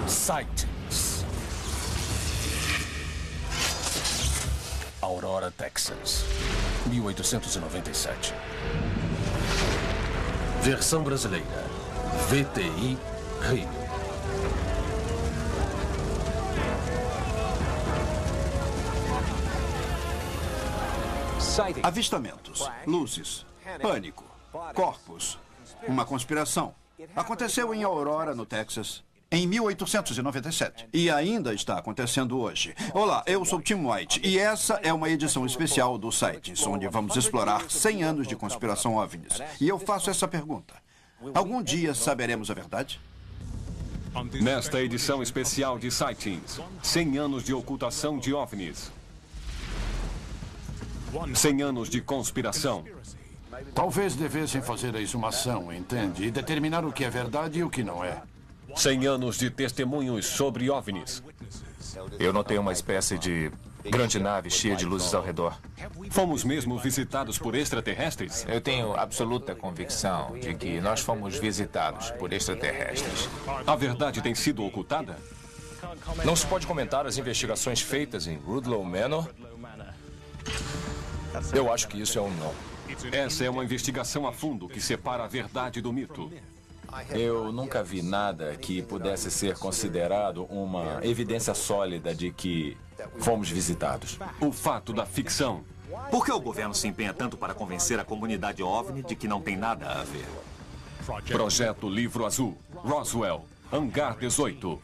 Sightings. Aurora, Texas, 1897. Versão brasileira, VTI Rio. Avistamentos, luzes, pânico, corpos, uma conspiração. Aconteceu em Aurora, no Texas, em 1897. E ainda está acontecendo hoje. Olá, eu sou Tim White e essa é uma edição especial do Sightings, onde vamos explorar 100 anos de conspiração OVNIs. E eu faço essa pergunta. Algum dia saberemos a verdade? Nesta edição especial de Sightings, 100 anos de ocultação de OVNIs. 100 anos de conspiração. Talvez devessem fazer a exumação, entende? E determinar o que é verdade e o que não é. 100 anos de testemunhos sobre OVNIs. Eu notei uma espécie de grande nave cheia de luzes ao redor. Fomos mesmo visitados por extraterrestres? Eu tenho absoluta convicção de que nós fomos visitados por extraterrestres. A verdade tem sido ocultada? Não se pode comentar as investigações feitas em Rudlow Manor? Eu acho que isso é um não. Essa é uma investigação a fundo que separa a verdade do mito. Eu nunca vi nada que pudesse ser considerado uma evidência sólida de que fomos visitados. O fato da ficção. Por que o governo se empenha tanto para convencer a comunidade OVNI de que não tem nada a ver? Projeto Livro Azul, Roswell, Hangar 18,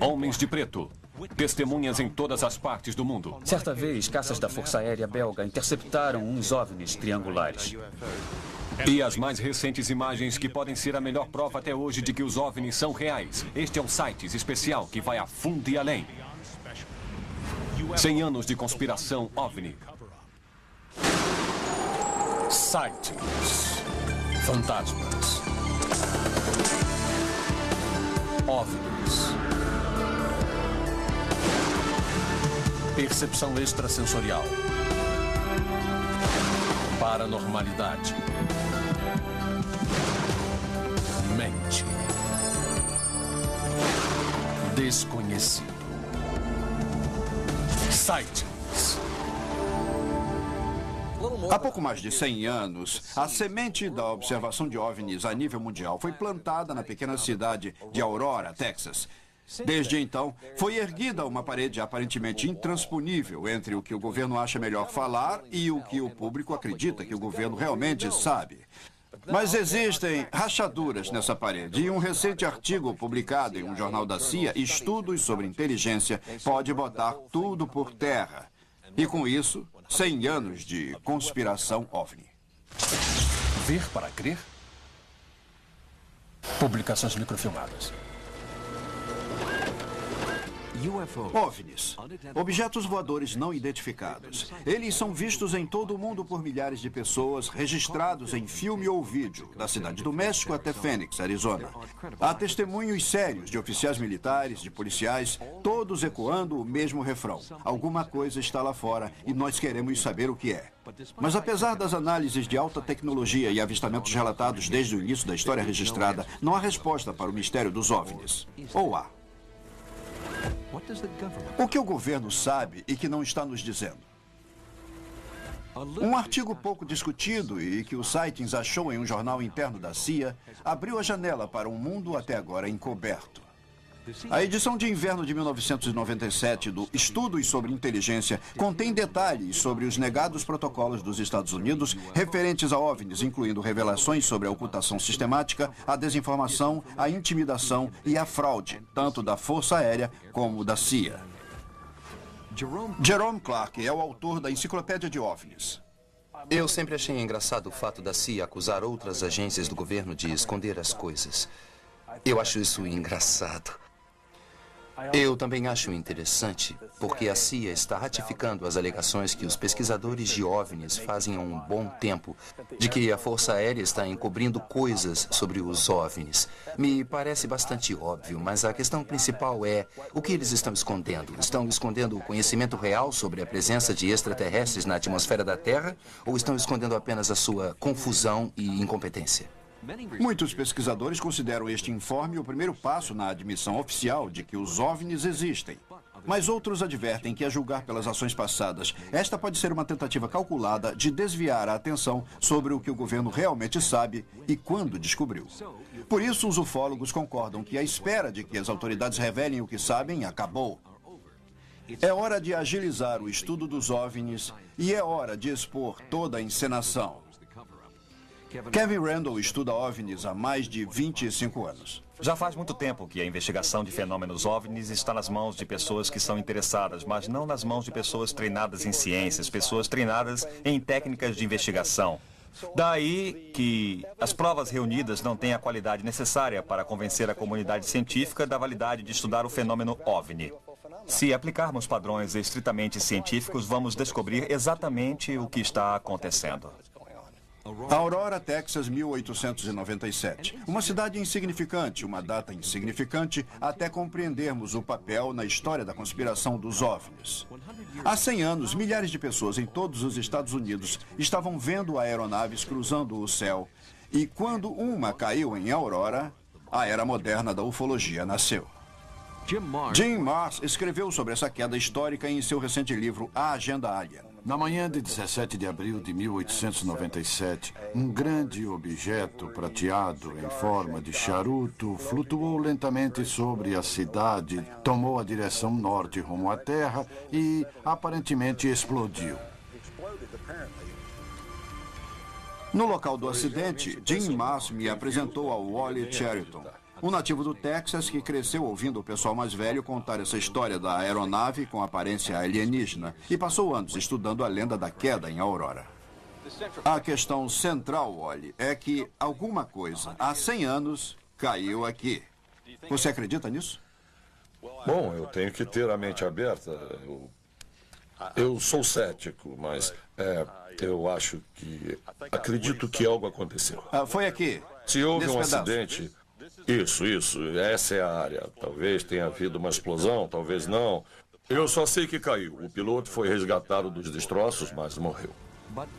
Homens de Preto. Testemunhas em todas as partes do mundo. Certa vez, caças da Força Aérea Belga interceptaram uns OVNIs triangulares. E as mais recentes imagens que podem ser a melhor prova até hoje de que os OVNIs são reais. Este é um site especial que vai a fundo e além. 100 anos de conspiração OVNI. Sightings. Fantasmas. OVNIs. Percepção extrasensorial. Paranormalidade. Mente. Desconhecido. Sightings. Há pouco mais de 100 anos, a semente da observação de OVNIs a nível mundial foi plantada na pequena cidade de Aurora, Texas. Desde então, foi erguida uma parede aparentemente intransponível entre o que o governo acha melhor falar e o que o público acredita que o governo realmente sabe. Mas existem rachaduras nessa parede e um recente artigo publicado em um jornal da CIA, Estudos sobre Inteligência, pode botar tudo por terra. E com isso, 100 anos de conspiração OVNI. Ver para crer? Publicações microfilmadas. OVNIs, objetos voadores não identificados. Eles são vistos em todo o mundo por milhares de pessoas, registrados em filme ou vídeo, da cidade do México até Phoenix, Arizona. Há testemunhos sérios de oficiais militares, de policiais, todos ecoando o mesmo refrão. Alguma coisa está lá fora e nós queremos saber o que é. Mas apesar das análises de alta tecnologia e avistamentos relatados desde o início da história registrada, não há resposta para o mistério dos OVNIs. Ou há? O que o governo sabe e que não está nos dizendo? Um artigo pouco discutido e que o Sightings achou em um jornal interno da CIA abriu a janela para um mundo até agora encoberto. A edição de inverno de 1997 do Estudos sobre Inteligência contém detalhes sobre os negados protocolos dos Estados Unidos referentes a OVNIs, incluindo revelações sobre a ocultação sistemática, a desinformação, a intimidação e a fraude, tanto da Força Aérea como da CIA. Jerome Clark é o autor da Enciclopédia de OVNIs. Eu sempre achei engraçado o fato da CIA acusar outras agências do governo de esconder as coisas. Eu acho isso engraçado. Eu também acho interessante porque a CIA está ratificando as alegações que os pesquisadores de OVNIs fazem há um bom tempo de que a Força Aérea está encobrindo coisas sobre os OVNIs. Me parece bastante óbvio, mas a questão principal é o que eles estão escondendo? Estão escondendo o conhecimento real sobre a presença de extraterrestres na atmosfera da Terra ou estão escondendo apenas a sua confusão e incompetência? Muitos pesquisadores consideram este informe o primeiro passo na admissão oficial de que os OVNIs existem. Mas outros advertem que, a julgar pelas ações passadas, esta pode ser uma tentativa calculada de desviar a atenção sobre o que o governo realmente sabe e quando descobriu. Por isso, os ufólogos concordam que a espera de que as autoridades revelem o que sabem acabou. É hora de agilizar o estudo dos OVNIs e é hora de expor toda a encenação. Kevin Randle estuda OVNIs há mais de 25 anos. Já faz muito tempo que a investigação de fenômenos OVNIs está nas mãos de pessoas que são interessadas, mas não nas mãos de pessoas treinadas em ciências, pessoas treinadas em técnicas de investigação. Daí que as provas reunidas não têm a qualidade necessária para convencer a comunidade científica da validade de estudar o fenômeno OVNI. Se aplicarmos padrões estritamente científicos, vamos descobrir exatamente o que está acontecendo. Aurora, Texas, 1897. Uma cidade insignificante, uma data insignificante, até compreendermos o papel na história da conspiração dos OVNIs. Há 100 anos, milhares de pessoas em todos os Estados Unidos estavam vendo aeronaves cruzando o céu. E quando uma caiu em Aurora, a era moderna da ufologia nasceu. Jim Marrs escreveu sobre essa queda histórica em seu recente livro A Agenda Alien. Na manhã de 17 de abril de 1897, um grande objeto prateado em forma de charuto flutuou lentamente sobre a cidade, tomou a direção norte rumo à Terra e aparentemente explodiu. No local do acidente, Jim Marrs me apresentou ao Wally Cheriton, um nativo do Texas que cresceu ouvindo o pessoal mais velho contar essa história da aeronave com aparência alienígena e passou anos estudando a lenda da queda em Aurora. A questão central, Wally, é que alguma coisa, há 100 anos, caiu aqui. Você acredita nisso? Bom, eu tenho que ter a mente aberta. Eu sou cético, mas eu acho que... acredito que algo aconteceu. Foi aqui. Se houve um acidente... Isso. Essa é a área. Talvez tenha havido uma explosão, talvez não. Eu só sei que caiu. O piloto foi resgatado dos destroços, mas morreu.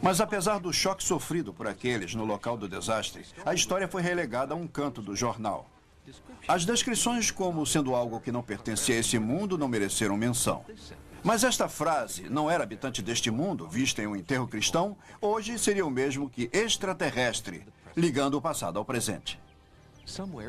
Mas apesar do choque sofrido por aqueles no local do desastre, a história foi relegada a um canto do jornal. As descrições como sendo algo que não pertencia a esse mundo não mereceram menção. Mas esta frase, não era habitante deste mundo, vista em um enterro cristão, hoje seria o mesmo que extraterrestre, ligando o passado ao presente.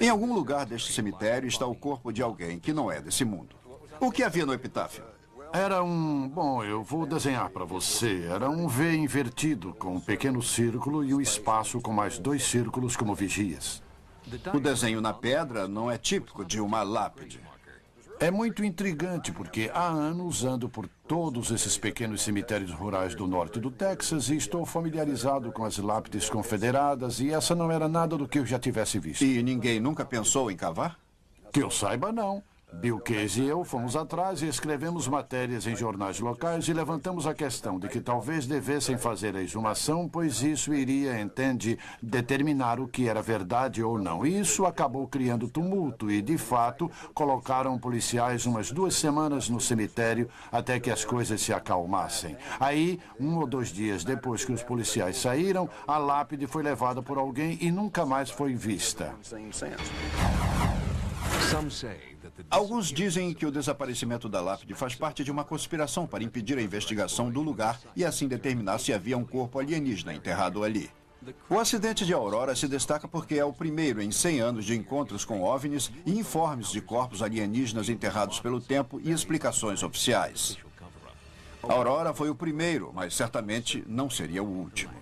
Em algum lugar deste cemitério está o corpo de alguém que não é desse mundo. O que havia no epitáfio? Era bom, eu vou desenhar para você. Era um V invertido, com um pequeno círculo e um espaço com mais 2 círculos como vigias. O desenho na pedra não é típico de uma lápide. É muito intrigante porque há anos ando por todos esses pequenos cemitérios rurais do norte do Texas e estou familiarizado com as lápides confederadas e essa não era nada do que eu já tivesse visto. E ninguém nunca pensou em cavar? Que eu saiba, não. Bill Case e eu fomos atrás e escrevemos matérias em jornais locais e levantamos a questão de que talvez devessem fazer a exumação, pois isso iria, entende, determinar o que era verdade ou não. E isso acabou criando tumulto e, de fato, colocaram policiais umas 2 semanas no cemitério até que as coisas se acalmassem. Aí, 1 ou 2 dias depois que os policiais saíram, a lápide foi levada por alguém e nunca mais foi vista. Alguns dizem que o desaparecimento da lápide faz parte de uma conspiração para impedir a investigação do lugar e assim determinar se havia um corpo alienígena enterrado ali. O acidente de Aurora se destaca porque é o primeiro em 100 anos de encontros com OVNIs e informes de corpos alienígenas enterrados pelo tempo e explicações oficiais. Aurora foi o primeiro, mas certamente não seria o último.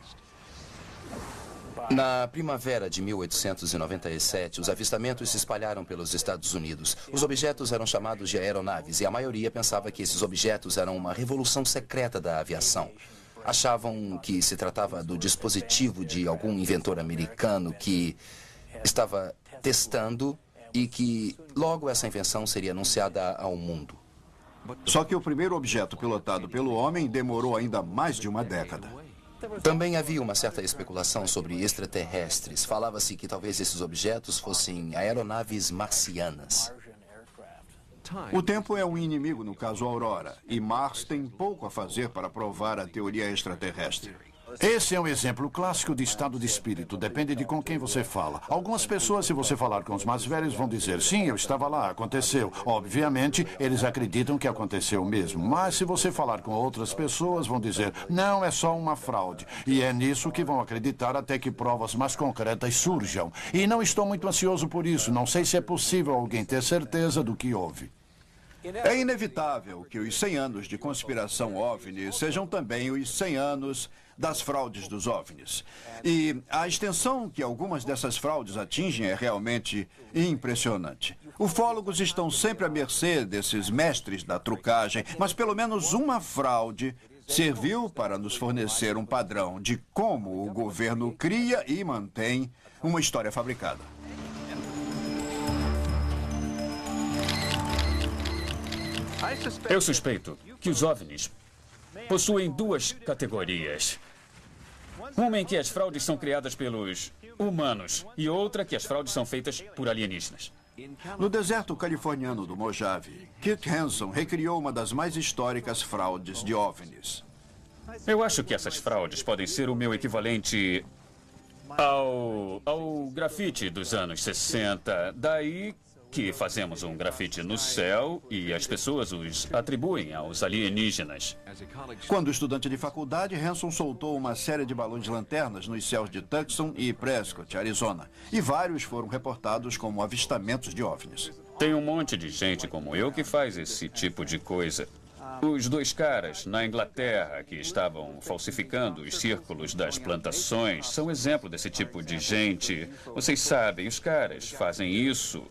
Na primavera de 1897, os avistamentos se espalharam pelos Estados Unidos. Os objetos eram chamados de aeronaves e a maioria pensava que esses objetos eram uma revolução secreta da aviação. Achavam que se tratava do dispositivo de algum inventor americano que estava testando e que logo essa invenção seria anunciada ao mundo. Só que o primeiro objeto pilotado pelo homem demorou ainda mais de uma década. Também havia uma certa especulação sobre extraterrestres. Falava-se que talvez esses objetos fossem aeronaves marcianas. O tempo é um inimigo no caso Aurora, e Marrs tem pouco a fazer para provar a teoria extraterrestre. Esse é um exemplo clássico de estado de espírito. Depende de com quem você fala. Algumas pessoas, se você falar com os mais velhos, vão dizer: sim, eu estava lá, aconteceu. Obviamente, eles acreditam que aconteceu mesmo. Mas se você falar com outras pessoas, vão dizer: não, é só uma fraude. E é nisso que vão acreditar até que provas mais concretas surjam. E não estou muito ansioso por isso. Não sei se é possível alguém ter certeza do que houve. É inevitável que os 100 anos de conspiração OVNI sejam também os 100 anos das fraudes dos OVNIs. E a extensão que algumas dessas fraudes atingem é realmente impressionante. Ufólogos estão sempre à mercê desses mestres da trucagem, mas pelo menos uma fraude serviu para nos fornecer um padrão de como o governo cria e mantém uma história fabricada. Eu suspeito que os OVNIs possuem duas categorias. Uma em que as fraudes são criadas pelos humanos e outra que as fraudes são feitas por alienígenas. No deserto californiano do Mojave, Kit Hanson recriou uma das mais históricas fraudes de OVNIs. Eu acho que essas fraudes podem ser o meu equivalente ao grafite dos anos 60. Daí que fazemos um grafite no céu e as pessoas os atribuem aos alienígenas. Quando estudante de faculdade, Hanson soltou uma série de balões de lanternas nos céus de Tucson e Prescott, Arizona. E vários foram reportados como avistamentos de OVNIs. Tem um monte de gente como eu que faz esse tipo de coisa. Os dois caras na Inglaterra que estavam falsificando os círculos das plantações são exemplo desse tipo de gente. Vocês sabem, os caras fazem isso.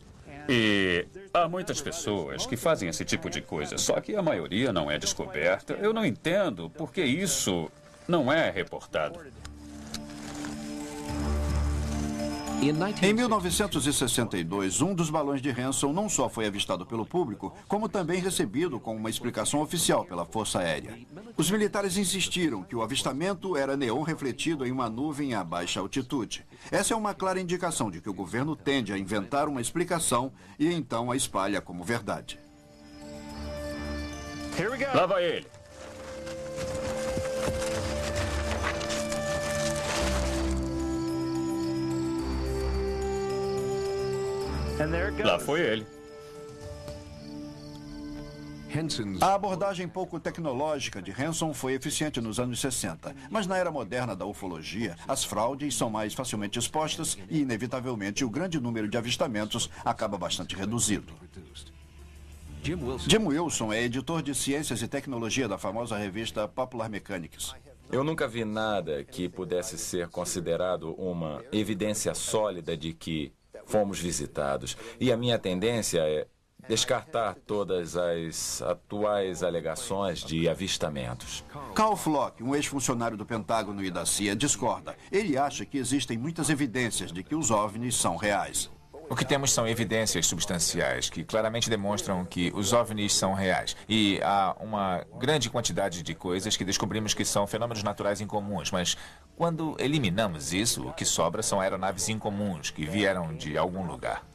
E há muitas pessoas que fazem esse tipo de coisa, só que a maioria não é descoberta. Eu não entendo por que isso não é reportado. Em 1962, um dos balões de Hanson não só foi avistado pelo público, como também recebido com uma explicação oficial pela Força Aérea. Os militares insistiram que o avistamento era neon refletido em uma nuvem a baixa altitude. Essa é uma clara indicação de que o governo tende a inventar uma explicação e então a espalha como verdade. Lá vai ele. Lá foi ele. A abordagem pouco tecnológica de Hanson foi eficiente nos anos 60, mas na era moderna da ufologia, as fraudes são mais facilmente expostas e, inevitavelmente, o grande número de avistamentos acaba bastante reduzido. Jim Wilson é editor de ciências e tecnologia da famosa revista Popular Mechanics. Eu nunca vi nada que pudesse ser considerado uma evidência sólida de que fomos visitados. E a minha tendência é descartar todas as atuais alegações de avistamentos. Carl Flock, um ex-funcionário do Pentágono e da CIA, discorda. Ele acha que existem muitas evidências de que os OVNIs são reais. O que temos são evidências substanciais que claramente demonstram que os OVNIs são reais. E há uma grande quantidade de coisas que descobrimos que são fenômenos naturais incomuns, mas quando eliminamos isso, o que sobra são aeronaves incomuns que vieram de algum lugar.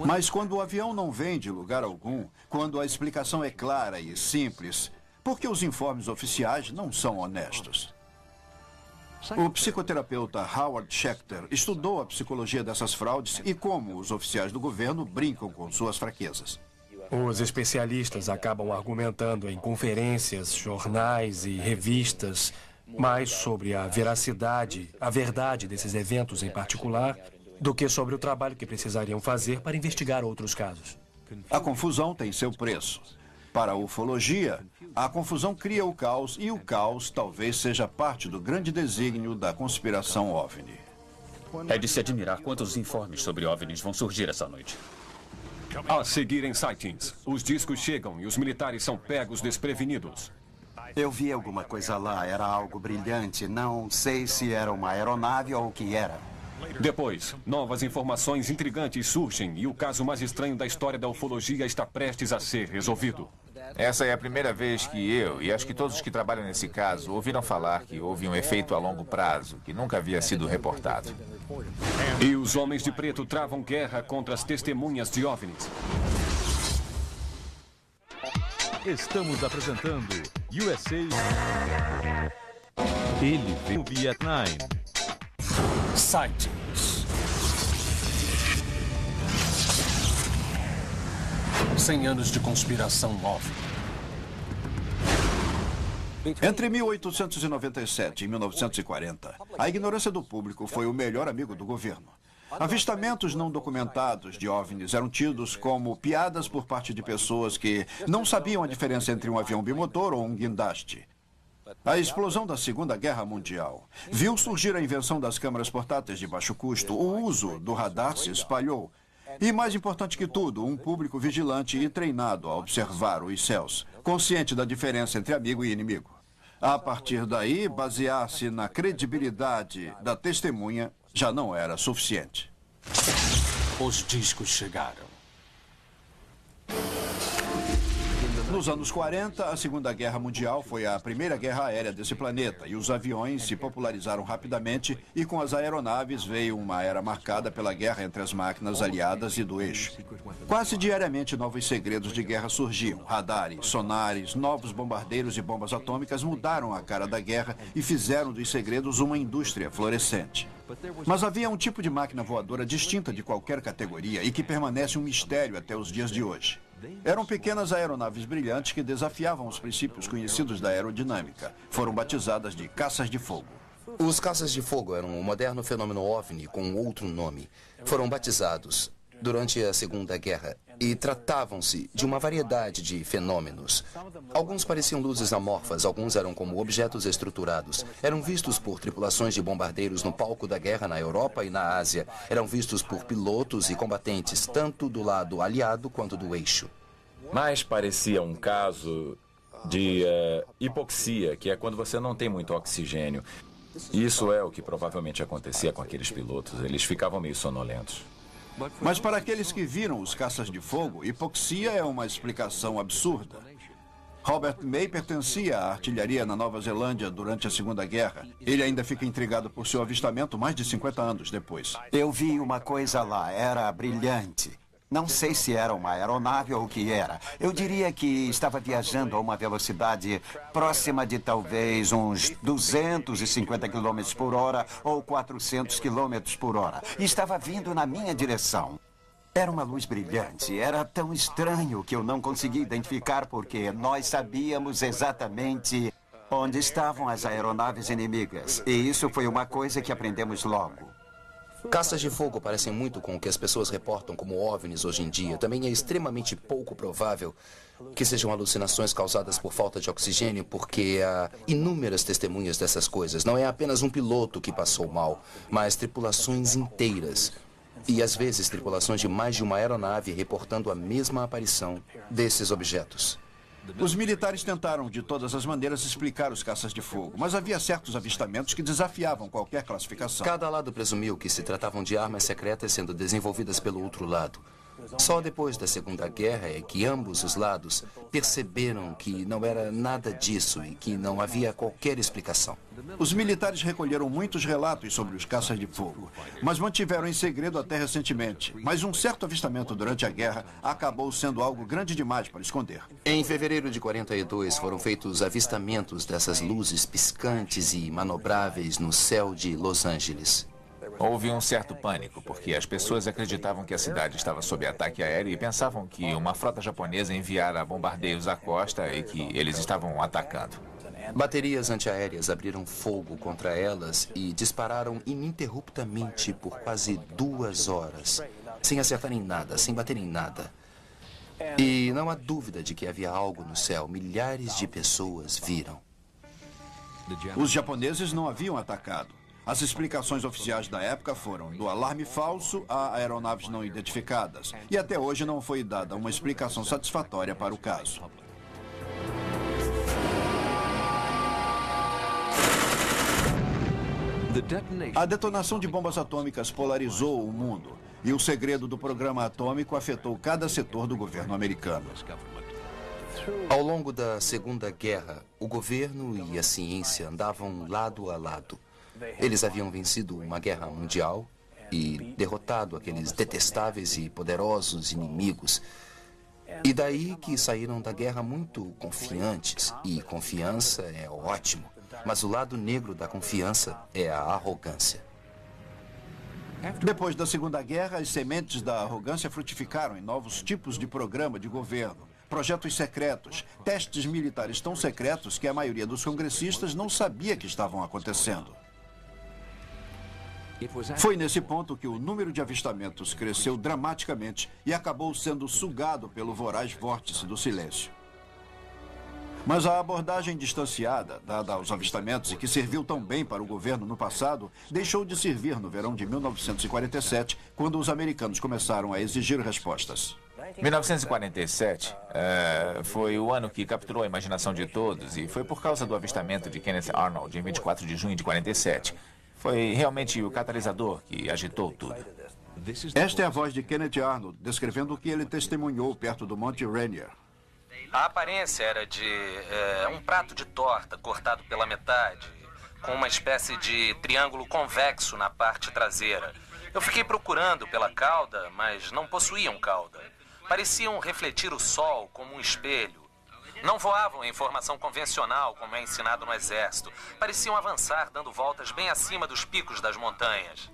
Mas quando o avião não vem de lugar algum, quando a explicação é clara e simples, por que os informes oficiais não são honestos? O psicoterapeuta Howard Schechter estudou a psicologia dessas fraudes e como os oficiais do governo brincam com suas fraquezas. Os especialistas acabam argumentando em conferências, jornais e revistas mais sobre a veracidade, a verdade desses eventos em particular, do que sobre o trabalho que precisariam fazer para investigar outros casos. A confusão tem seu preço. Para a ufologia, a confusão cria o caos e o caos talvez seja parte do grande desígnio da conspiração OVNI. É de se admirar quantos informes sobre OVNIs vão surgir essa noite. A seguir em sightings, os discos chegam e os militares são pegos desprevenidos. Eu vi alguma coisa lá, era algo brilhante. Não sei se era uma aeronave ou o que era. Depois, novas informações intrigantes surgem e o caso mais estranho da história da ufologia está prestes a ser resolvido. Essa é a primeira vez que eu, e acho que todos que trabalham nesse caso, ouviram falar que houve um efeito a longo prazo, que nunca havia sido reportado. E os homens de preto travam guerra contra as testemunhas de OVNIs. Estamos apresentando USA Ele veio do Vietnã. Sightings. 100 anos de conspiração OVNI. Entre 1897 e 1940, a ignorância do público foi o melhor amigo do governo. Avistamentos não documentados de OVNIs eram tidos como piadas por parte de pessoas que não sabiam a diferença entre um avião bimotor ou um guindaste. A explosão da Segunda Guerra Mundial viu surgir a invenção das câmeras portáteis de baixo custo. O uso do radar se espalhou. E, mais importante que tudo, um público vigilante e treinado a observar os céus, consciente da diferença entre amigo e inimigo. A partir daí, basear-se na credibilidade da testemunha já não era suficiente. Os discos chegaram. Nos anos 40, a Segunda Guerra Mundial foi a primeira guerra aérea desse planeta e os aviões se popularizaram rapidamente e com as aeronaves veio uma era marcada pela guerra entre as máquinas aliadas e do eixo. Quase diariamente novos segredos de guerra surgiam. Radares, sonares, novos bombardeiros e bombas atômicas mudaram a cara da guerra e fizeram dos segredos uma indústria florescente. Mas havia um tipo de máquina voadora distinta de qualquer categoria e que permanece um mistério até os dias de hoje. Eram pequenas aeronaves brilhantes que desafiavam os princípios conhecidos da aerodinâmica. Foram batizadas de caças de fogo. Os caças de fogo eram um moderno fenômeno OVNI com outro nome. Foram batizados durante a Segunda Guerra e tratavam-se de uma variedade de fenômenos. Alguns pareciam luzes amorfas, alguns eram como objetos estruturados. Eram vistos por tripulações de bombardeiros no palco da guerra na Europa e na Ásia. Eram vistos por pilotos e combatentes, tanto do lado aliado quanto do eixo. Mas parecia um caso de hipoxia, que é quando você não tem muito oxigênio. Isso é o que provavelmente acontecia com aqueles pilotos. Eles ficavam meio sonolentos. Mas para aqueles que viram os caças de fogo, hipoxia é uma explicação absurda. Robert May pertencia à artilharia na Nova Zelândia durante a Segunda Guerra. Ele ainda fica intrigado por seu avistamento mais de 50 anos depois. Eu vi uma coisa lá, era brilhante. Não sei se era uma aeronave ou o que era. Eu diria que estava viajando a uma velocidade próxima de talvez uns 250 km por hora ou 400 km por hora. E estava vindo na minha direção. Era uma luz brilhante. Era tão estranho que eu não consegui identificar porque nós sabíamos exatamente onde estavam as aeronaves inimigas. E isso foi uma coisa que aprendemos logo. Caças de fogo parecem muito com o que as pessoas reportam como OVNIs hoje em dia. Também é extremamente pouco provável que sejam alucinações causadas por falta de oxigênio, porque há inúmeras testemunhas dessas coisas. Não é apenas um piloto que passou mal, mas tripulações inteiras. E às vezes tripulações de mais de uma aeronave reportando a mesma aparição desses objetos. Os militares tentaram, de todas as maneiras, explicar os caças de fogo, mas havia certos avistamentos que desafiavam qualquer classificação. Cada lado presumiu que se tratavam de armas secretas sendo desenvolvidas pelo outro lado. Só depois da Segunda Guerra é que ambos os lados perceberam que não era nada disso e que não havia qualquer explicação. Os militares recolheram muitos relatos sobre os caças de fogo, mas mantiveram em segredo até recentemente. Mas um certo avistamento durante a guerra acabou sendo algo grande demais para esconder. Em fevereiro de 42 foram feitos avistamentos dessas luzes piscantes e manobráveis no céu de Los Angeles. Houve um certo pânico, porque as pessoas acreditavam que a cidade estava sob ataque aéreo e pensavam que uma frota japonesa enviara bombardeios à costa e que eles estavam atacando. Baterias antiaéreas abriram fogo contra elas e dispararam ininterruptamente por quase 2 horas, sem acertar em nada, sem bater em nada. E não há dúvida de que havia algo no céu. Milhares de pessoas viram. Os japoneses não haviam atacado. As explicações oficiais da época foram do alarme falso a aeronaves não identificadas. E até hoje não foi dada uma explicação satisfatória para o caso. A detonação de bombas atômicas polarizou o mundo. E o segredo do programa atômico afetou cada setor do governo americano. Ao longo da Segunda Guerra, o governo e a ciência andavam lado a lado. Eles haviam vencido uma guerra mundial e derrotado aqueles detestáveis e poderosos inimigos. E daí que saíram da guerra muito confiantes. E confiança é ótimo. Mas o lado negro da confiança é a arrogância. Depois da Segunda Guerra, as sementes da arrogância frutificaram em novos tipos de programa de governo, projetos secretos, testes militares tão secretos que a maioria dos congressistas não sabia que estavam acontecendo. Foi nesse ponto que o número de avistamentos cresceu dramaticamente e acabou sendo sugado pelo voraz vórtice do silêncio. Mas a abordagem distanciada, dada aos avistamentos e que serviu tão bem para o governo no passado, deixou de servir no verão de 1947, quando os americanos começaram a exigir respostas. 1947 foi o ano que capturou a imaginação de todos e foi por causa do avistamento de Kenneth Arnold em 24 de junho de 47. Foi realmente o catalisador que agitou tudo. Esta é a voz de Kenneth Arnold, descrevendo o que ele testemunhou perto do Monte Rainier. A aparência era de um prato de torta cortado pela metade, com uma espécie de triângulo convexo na parte traseira. Eu fiquei procurando pela cauda, mas não possuíam cauda. Pareciam refletir o sol como um espelho. Não voavam em formação convencional, como é ensinado no exército. Pareciam avançar, dando voltas bem acima dos picos das montanhas.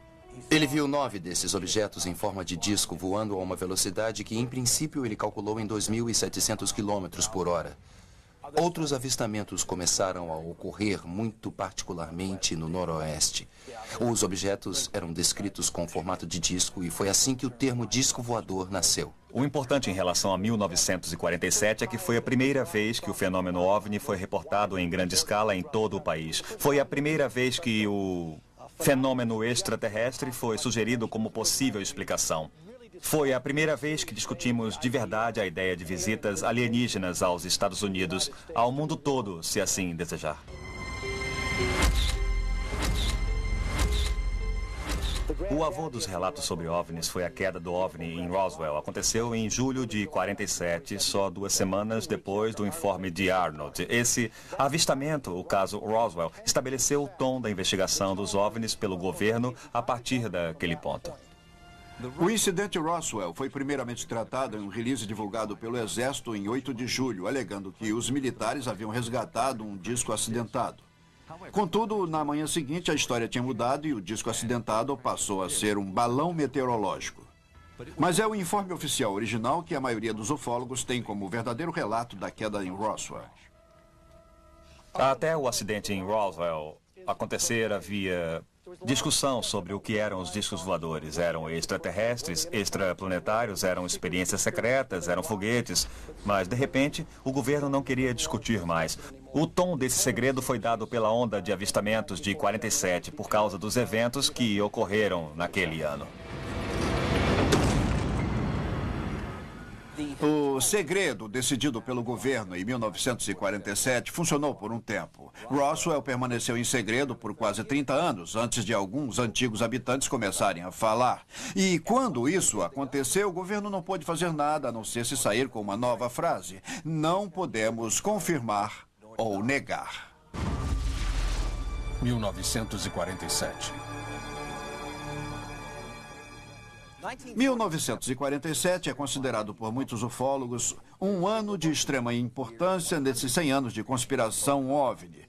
Ele viu 9 desses objetos em forma de disco voando a uma velocidade que, em princípio, ele calculou em 2.700 km por hora. Outros avistamentos começaram a ocorrer muito particularmente no noroeste. Os objetos eram descritos com formato de disco e foi assim que o termo disco voador nasceu. O importante em relação a 1947 é que foi a primeira vez que o fenômeno OVNI foi reportado em grande escala em todo o país. Foi a primeira vez que o fenômeno extraterrestre foi sugerido como possível explicação. Foi a primeira vez que discutimos de verdade a ideia de visitas alienígenas aos Estados Unidos, ao mundo todo, se assim desejar. O avô dos relatos sobre OVNIs foi a queda do OVNI em Roswell. Aconteceu em julho de 47, só 2 semanas depois do informe de Arnold. Esse avistamento, o caso Roswell, estabeleceu o tom da investigação dos OVNIs pelo governo a partir daquele ponto. O incidente Roswell foi primeiramente tratado em um release divulgado pelo Exército em 8 de julho, alegando que os militares haviam resgatado um disco acidentado. Contudo, na manhã seguinte, a história tinha mudado e o disco acidentado passou a ser um balão meteorológico. Mas é o informe oficial original que a maioria dos ufólogos tem como verdadeiro relato da queda em Roswell. Até o acidente em Roswell acontecer, havia discussão sobre o que eram os discos voadores. Eram extraterrestres, extraplanetários, eram experiências secretas, eram foguetes. Mas, de repente, o governo não queria discutir mais. O tom desse segredo foi dado pela onda de avistamentos de 47, por causa dos eventos que ocorreram naquele ano. O segredo decidido pelo governo em 1947 funcionou por um tempo. Roswell permaneceu em segredo por quase 30 anos, antes de alguns antigos habitantes começarem a falar. E quando isso aconteceu, o governo não pôde fazer nada a não ser se sair com uma nova frase: não podemos confirmar ou negar. 1947. 1947 é considerado por muitos ufólogos um ano de extrema importância nesses 100 anos de conspiração OVNI.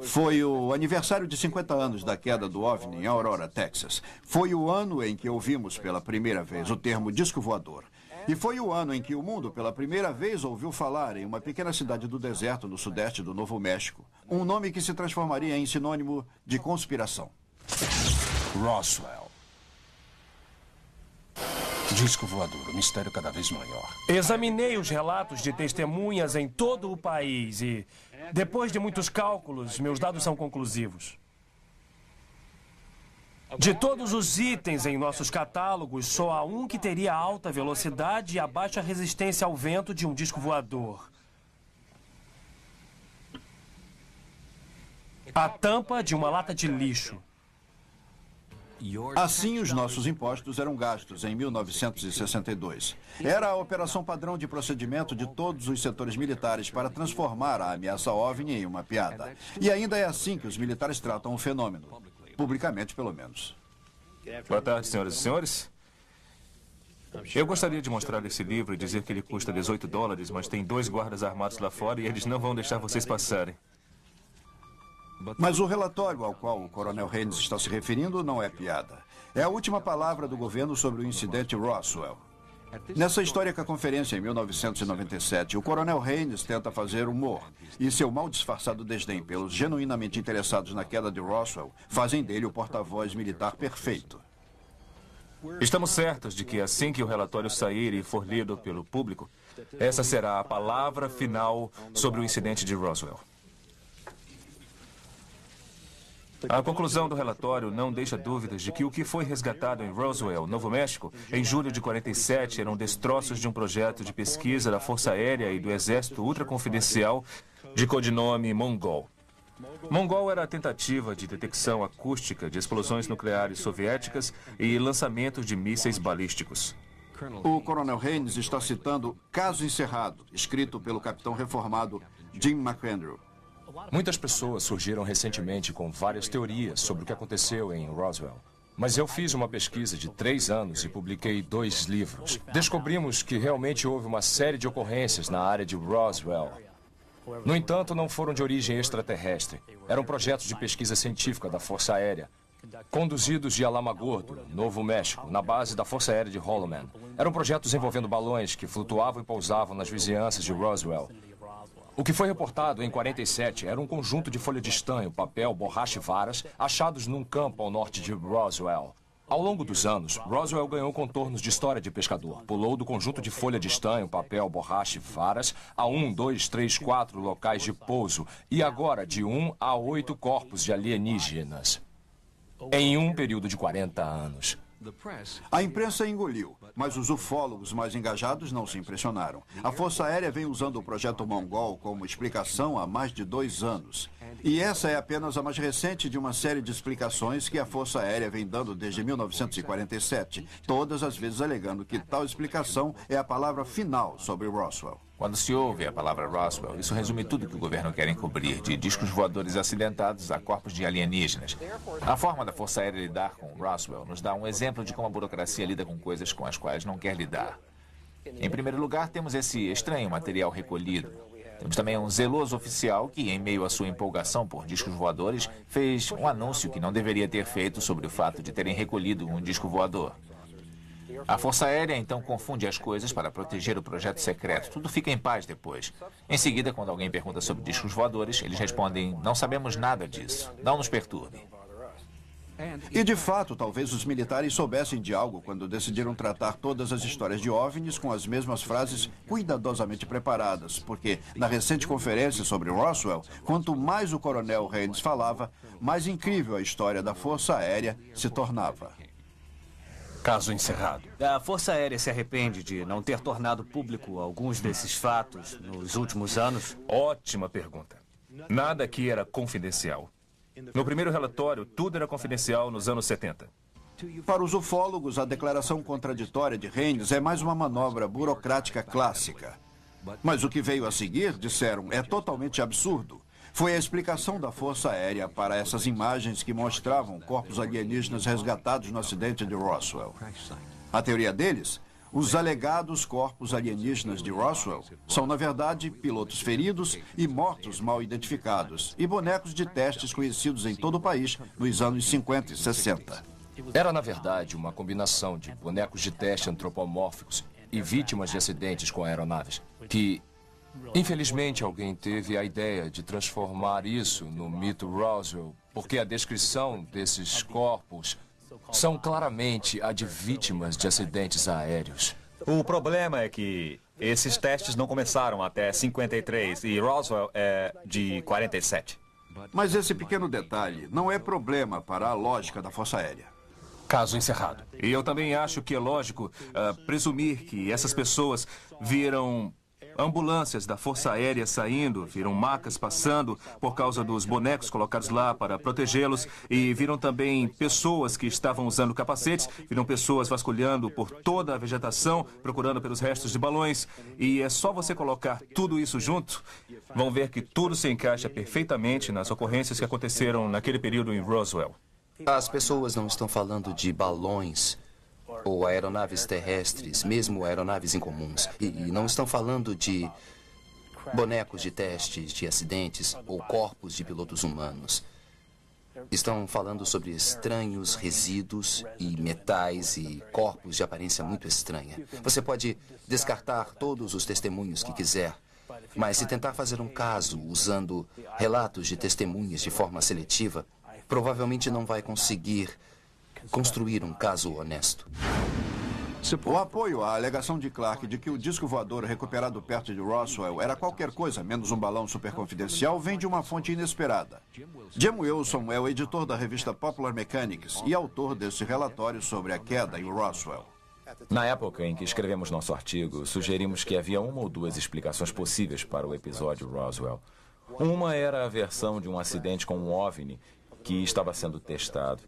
Foi o aniversário de 50 anos da queda do OVNI em Aurora, Texas. Foi o ano em que ouvimos pela primeira vez o termo disco voador. E foi o ano em que o mundo pela primeira vez ouviu falar em uma pequena cidade do deserto no sudeste do Novo México. Um nome que se transformaria em sinônimo de conspiração. Roswell. Disco voador, um mistério cada vez maior. Examinei os relatos de testemunhas em todo o país e, depois de muitos cálculos, meus dados são conclusivos. De todos os itens em nossos catálogos, só há um que teria alta velocidade e a baixa resistência ao vento de um disco voador. A tampa de uma lata de lixo. Assim, os nossos impostos eram gastos em 1962. Era a operação padrão de procedimento de todos os setores militares para transformar a ameaça OVNI em uma piada. E ainda é assim que os militares tratam o fenômeno. Publicamente, pelo menos. Boa tarde, senhoras e senhores. Eu gostaria de mostrar esse livro e dizer que ele custa $18, mas tem 2 guardas armados lá fora e eles não vão deixar vocês passarem. Mas o relatório ao qual o Coronel Haynes está se referindo não é piada. É a última palavra do governo sobre o incidente Roswell. Nessa histórica conferência em 1997, o Coronel Haynes tenta fazer humor, e seu mal disfarçado desdém pelos genuinamente interessados na queda de Roswell fazem dele o porta-voz militar perfeito. Estamos certos de que assim que o relatório sair e for lido pelo público, essa será a palavra final sobre o incidente de Roswell. A conclusão do relatório não deixa dúvidas de que o que foi resgatado em Roswell, Novo México, em julho de 47, eram destroços de um projeto de pesquisa da Força Aérea e do Exército ultraconfidencial de codinome Mongol. Mongol era a tentativa de detecção acústica de explosões nucleares soviéticas e lançamento de mísseis balísticos. O Coronel Haynes está citando Caso Encerrado, escrito pelo capitão reformado Jim McAndrew. Muitas pessoas surgiram recentemente com várias teorias sobre o que aconteceu em Roswell. Mas eu fiz uma pesquisa de 3 anos e publiquei 2 livros. Descobrimos que realmente houve uma série de ocorrências na área de Roswell. No entanto, não foram de origem extraterrestre. Eram projetos de pesquisa científica da Força Aérea, conduzidos de Alamogordo, Novo México, na base da Força Aérea de Holloman. Eram projetos envolvendo balões que flutuavam e pousavam nas vizinhanças de Roswell. O que foi reportado em 47 era um conjunto de folha de estanho, papel, borracha e varas achados num campo ao norte de Roswell. Ao longo dos anos, Roswell ganhou contornos de história de pescador. Pulou do conjunto de folha de estanho, papel, borracha e varas a 1, 2, 3, 4 locais de pouso e agora de 1 a 8 corpos de alienígenas em um período de 40 anos. A imprensa engoliu, mas os ufólogos mais engajados não se impressionaram. A Força Aérea vem usando o projeto Mongol como explicação há mais de 2 anos. E essa é apenas a mais recente de uma série de explicações que a Força Aérea vem dando desde 1947, todas as vezes alegando que tal explicação é a palavra final sobre Roswell. Quando se ouve a palavra Roswell, isso resume tudo que o governo quer encobrir, de discos voadores acidentados a corpos de alienígenas. A forma da Força Aérea lidar com Roswell nos dá um exemplo de como a burocracia lida com coisas com as quais não quer lidar. Em primeiro lugar, temos esse estranho material recolhido. Temos também um zeloso oficial que, em meio à sua empolgação por discos voadores, fez um anúncio que não deveria ter feito sobre o fato de terem recolhido um disco voador. A Força Aérea então confunde as coisas para proteger o projeto secreto. Tudo fica em paz depois. Em seguida, quando alguém pergunta sobre discos voadores, eles respondem: não sabemos nada disso. Não nos perturbe. E de fato, talvez os militares soubessem de algo quando decidiram tratar todas as histórias de OVNIs com as mesmas frases cuidadosamente preparadas, porque na recente conferência sobre Roswell, quanto mais o Coronel Haynes falava, mais incrível a história da Força Aérea se tornava. Caso encerrado. A Força Aérea se arrepende de não ter tornado público alguns desses fatos nos últimos anos? Ótima pergunta. Nada aqui era confidencial. No primeiro relatório, tudo era confidencial nos anos 70. Para os ufólogos, a declaração contraditória de Haynes é mais uma manobra burocrática clássica. Mas o que veio a seguir, disseram, é totalmente absurdo. Foi a explicação da Força Aérea para essas imagens que mostravam corpos alienígenas resgatados no acidente de Roswell. A teoria deles, os alegados corpos alienígenas de Roswell são, na verdade, pilotos feridos e mortos mal identificados e bonecos de testes conhecidos em todo o país nos anos 50 e 60. Era, na verdade, uma combinação de bonecos de teste antropomórficos e vítimas de acidentes com aeronaves que... infelizmente, alguém teve a ideia de transformar isso no mito Roswell, porque a descrição desses corpos são claramente a de vítimas de acidentes aéreos. O problema é que esses testes não começaram até 53 e Roswell é de 47. Mas esse pequeno detalhe não é problema para a lógica da Força Aérea. Caso encerrado. E eu também acho que é lógico presumir que essas pessoas viram ambulâncias da Força Aérea saindo, viram macas passando por causa dos bonecos colocados lá para protegê-los e viram também pessoas que estavam usando capacetes, viram pessoas vasculhando por toda a vegetação, procurando pelos restos de balões. E é só você colocar tudo isso junto, vão ver que tudo se encaixa perfeitamente nas ocorrências que aconteceram naquele período em Roswell. As pessoas não estão falando de balões ou aeronaves terrestres, mesmo aeronaves incomuns. E não estão falando de bonecos de testes de acidentes ou corpos de pilotos humanos. Estão falando sobre estranhos resíduos e metais e corpos de aparência muito estranha. Você pode descartar todos os testemunhos que quiser, mas se tentar fazer um caso usando relatos de testemunhas de forma seletiva, provavelmente não vai conseguir construir um caso honesto. O apoio à alegação de Clark de que o disco voador recuperado perto de Roswell era qualquer coisa menos um balão superconfidencial vem de uma fonte inesperada. Jim Wilson é o editor da revista Popular Mechanics e autor desse relatório sobre a queda em Roswell. Na época em que escrevemos nosso artigo, sugerimos que havia uma ou duas explicações possíveis para o episódio Roswell. Uma era a versão de um acidente com um OVNI que estava sendo testado.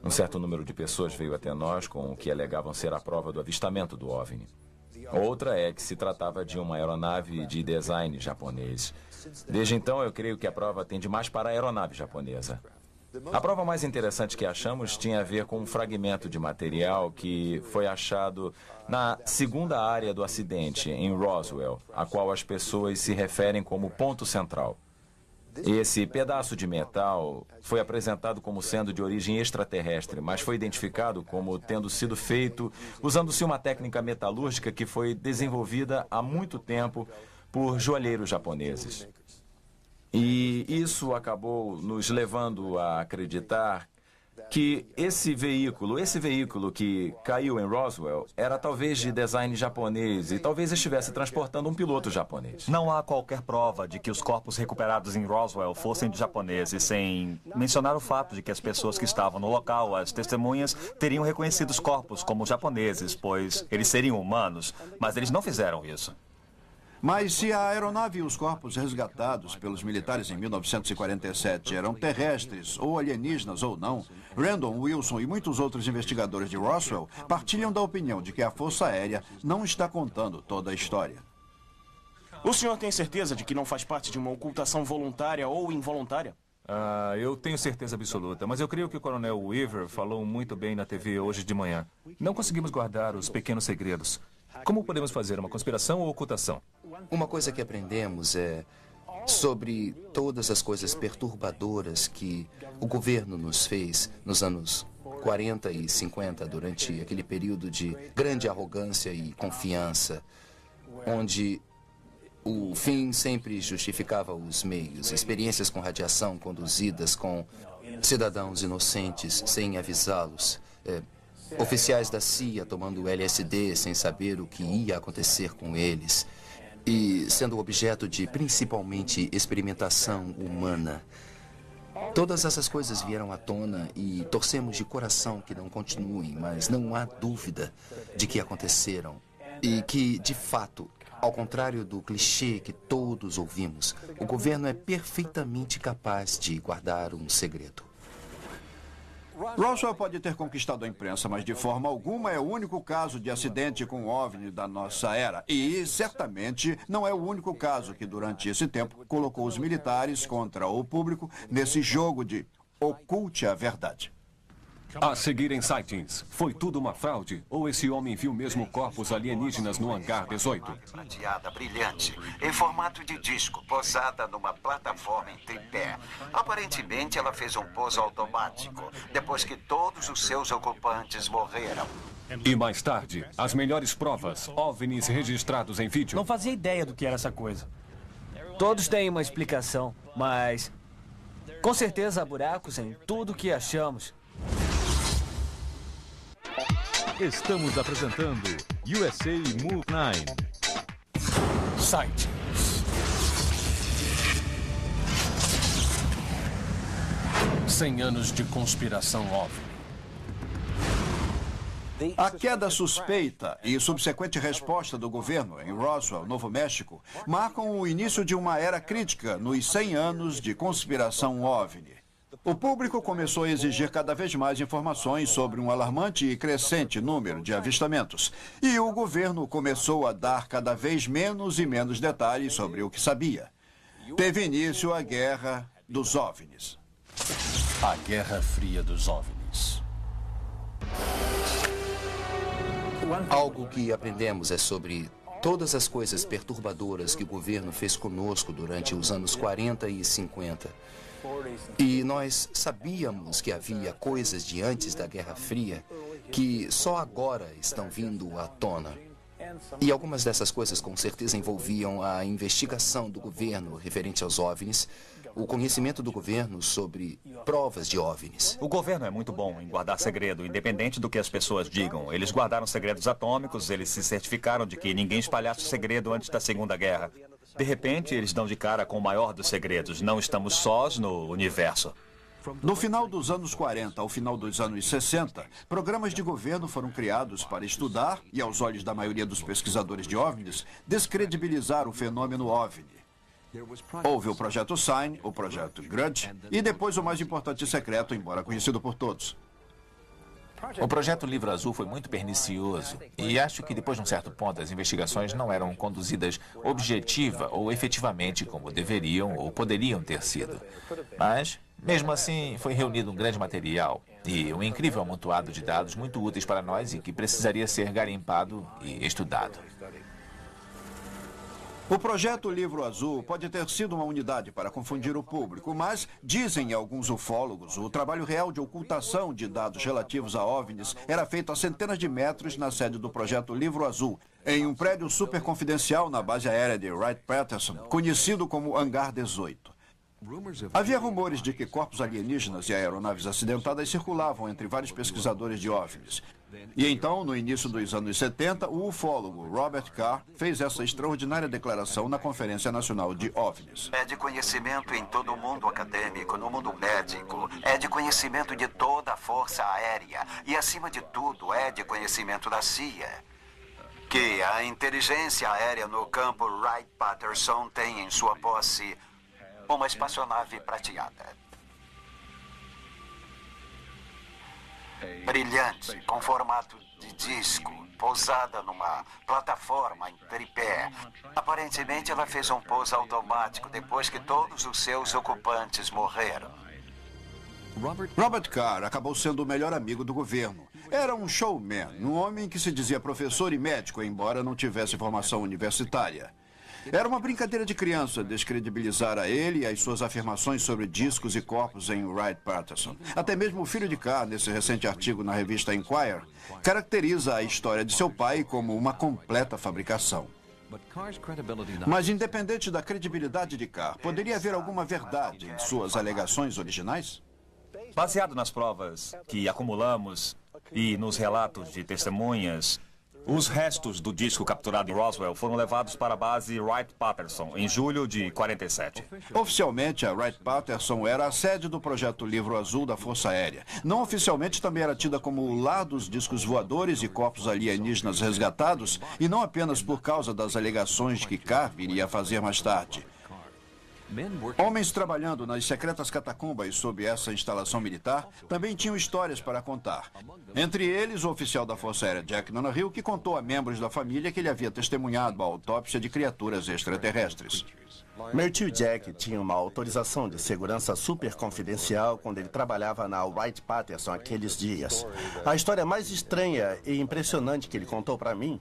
Um certo número de pessoas veio até nós com o que alegavam ser a prova do avistamento do OVNI. Outra é que se tratava de uma aeronave de design japonês. Desde então, eu creio que a prova tende mais para a aeronave japonesa. A prova mais interessante que achamos tinha a ver com um fragmento de material que foi achado na segunda área do acidente, em Roswell, a qual as pessoas se referem como ponto central. Esse pedaço de metal foi apresentado como sendo de origem extraterrestre, mas foi identificado como tendo sido feito usando-se uma técnica metalúrgica que foi desenvolvida há muito tempo por joalheiros japoneses. E isso acabou nos levando a acreditar que esse veículo que caiu em Roswell era talvez de design japonês e talvez estivesse transportando um piloto japonês. Não há qualquer prova de que os corpos recuperados em Roswell fossem de japoneses, sem mencionar o fato de que as pessoas que estavam no local, as testemunhas, teriam reconhecido os corpos como japoneses, pois eles seriam humanos, mas eles não fizeram isso. Mas se a aeronave e os corpos resgatados pelos militares em 1947 eram terrestres, ou alienígenas ou não, Randall Wilson e muitos outros investigadores de Roswell partilham da opinião de que a Força Aérea não está contando toda a história. O senhor tem certeza de que não faz parte de uma ocultação voluntária ou involuntária? Eu tenho certeza absoluta, mas eu creio que o Coronel Weaver falou muito bem na TV hoje de manhã. Não conseguimos guardar os pequenos segredos. Como podemos fazer uma conspiração ou ocultação? Uma coisa que aprendemos é sobre todas as coisas perturbadoras que o governo nos fez nos anos 40 e 50, durante aquele período de grande arrogância e confiança, onde o fim sempre justificava os meios. Experiências com radiação conduzidas com cidadãos inocentes sem avisá-los. Oficiais da CIA tomando LSD sem saber o que ia acontecer com eles. E sendo objeto de, principalmente, experimentação humana. Todas essas coisas vieram à tona e torcemos de coração que não continuem, mas não há dúvida de que aconteceram. E que, de fato, ao contrário do clichê que todos ouvimos, o governo é perfeitamente capaz de guardar um segredo. Roswell pode ter conquistado a imprensa, mas de forma alguma é o único caso de acidente com OVNI da nossa era. E, certamente, não é o único caso que, durante esse tempo, colocou os militares contra o público nesse jogo de oculte a verdade. A seguir em sightings, foi tudo uma fraude? Ou esse homem viu mesmo corpos alienígenas no hangar 18? Prateada, brilhante, em formato de disco, posada numa plataforma em tripé. Aparentemente, ela fez um pouso automático, depois que todos os seus ocupantes morreram. E mais tarde, as melhores provas, OVNIs registrados em vídeo. Não fazia ideia do que era essa coisa. Todos têm uma explicação, mas com certeza há buracos em tudo que achamos. Estamos apresentando USA Move 9. Sightings. Cem anos de conspiração OVNI. A queda suspeita e subsequente resposta do governo em Roswell, Novo México, marcam o início de uma era crítica nos 100 anos de conspiração OVNI. O público começou a exigir cada vez mais informações sobre um alarmante e crescente número de avistamentos. E o governo começou a dar cada vez menos e menos detalhes sobre o que sabia. Teve início a Guerra dos OVNIs. A Guerra Fria dos OVNIs. Algo que aprendemos é sobre Todas as coisas perturbadoras que o governo fez conosco durante os anos 40 e 50. E nós sabíamos que havia coisas de antes da Guerra Fria que só agora estão vindo à tona. E algumas dessas coisas com certeza envolviam a investigação do governo referente aos OVNIs, o conhecimento do governo sobre provas de OVNIs. O governo é muito bom em guardar segredo, independente do que as pessoas digam. Eles guardaram segredos atômicos, eles se certificaram de que ninguém espalhasse o segredo antes da Segunda Guerra. De repente, eles dão de cara com o maior dos segredos. Não estamos sós no universo. No final dos anos 40 ao final dos anos 60, programas de governo foram criados para estudar e, aos olhos da maioria dos pesquisadores de OVNIs, descredibilizar o fenômeno OVNI. Houve o Projeto Sign, o Projeto Grudge e depois o mais importante secreto, embora conhecido por todos. O Projeto Livro Azul foi muito pernicioso e acho que depois de um certo ponto as investigações não eram conduzidas objetiva ou efetivamente como deveriam ou poderiam ter sido. Mas, mesmo assim, foi reunido um grande material e um incrível amontoado de dados muito úteis para nós e que precisaria ser garimpado e estudado. O Projeto Livro Azul pode ter sido uma unidade para confundir o público, mas, dizem alguns ufólogos, o trabalho real de ocultação de dados relativos a OVNIs era feito a centenas de metros na sede do Projeto Livro Azul, em um prédio super confidencial na base aérea de Wright-Patterson, conhecido como Hangar 18. Havia rumores de que corpos alienígenas e aeronaves acidentadas circulavam entre vários pesquisadores de OVNIs. E então, no início dos anos 70, o ufólogo Robert Carr fez essa extraordinária declaração na Conferência Nacional de OVNIs. É de conhecimento em todo o mundo acadêmico, no mundo médico. É de conhecimento de toda a Força Aérea. E, acima de tudo, é de conhecimento da CIA. Que a inteligência aérea no campo Wright-Patterson tem em sua posse uma espaçonave prateada. Brilhante, com formato de disco, pousada numa plataforma em tripé. Aparentemente, ela fez um pouso automático depois que todos os seus ocupantes morreram. Robert Carr acabou sendo o melhor amigo do governo. Era um showman, um homem que se dizia professor e médico, embora não tivesse formação universitária. Era uma brincadeira de criança descredibilizar a ele e as suas afirmações sobre discos e corpos em Wright-Patterson. Até mesmo o filho de Carr, nesse recente artigo na revista Inquirer, caracteriza a história de seu pai como uma completa fabricação. Mas, independente da credibilidade de Carr, poderia haver alguma verdade em suas alegações originais? Baseado nas provas que acumulamos e nos relatos de testemunhas, os restos do disco capturado em Roswell foram levados para a base Wright-Patterson em julho de 47. Oficialmente, a Wright-Patterson era a sede do Projeto Livro Azul da Força Aérea. Não oficialmente, também era tida como o lar dos discos voadores e corpos alienígenas resgatados, e não apenas por causa das alegações que Carr viria a fazer mais tarde. Homens trabalhando nas secretas catacumbas sob essa instalação militar também tinham histórias para contar. Entre eles, o oficial da Força Aérea Jack Donahue, que contou a membros da família que ele havia testemunhado a autópsia de criaturas extraterrestres. Meu tio Jack tinha uma autorização de segurança super confidencial quando ele trabalhava na Wright-Patterson aqueles dias. A história mais estranha e impressionante que ele contou para mim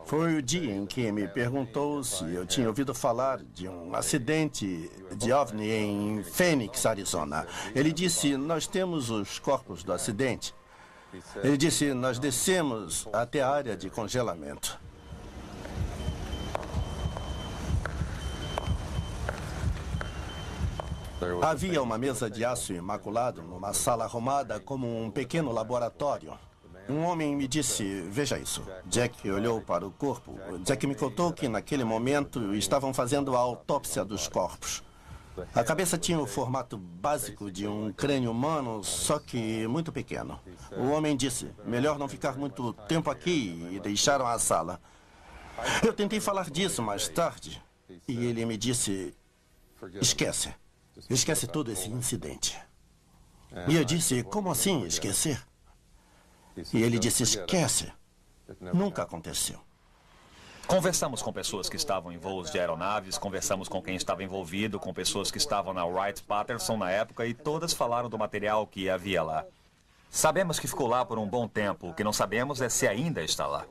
foi o dia em que me perguntou se eu tinha ouvido falar de um acidente de OVNI em Phoenix, Arizona. Ele disse, nós temos os corpos do acidente. Ele disse, nós descemos até a área de congelamento. Havia uma mesa de aço imaculado numa sala arrumada como um pequeno laboratório. Um homem me disse, veja isso. Jack olhou para o corpo. Jack me contou que naquele momento estavam fazendo a autópsia dos corpos. A cabeça tinha o formato básico de um crânio humano, só que muito pequeno. O homem disse, melhor não ficar muito tempo aqui, e deixaram a sala. Eu tentei falar disso mais tarde, e ele me disse, esquece. Esquece todo esse incidente. E eu disse, como assim esquecer? E ele disse, esquece. Nunca aconteceu. Conversamos com pessoas que estavam em voos de aeronaves, conversamos com quem estava envolvido, com pessoas que estavam na Wright-Patterson na época e todas falaram do material que havia lá. Sabemos que ficou lá por um bom tempo. O que não sabemos é se ainda está lá.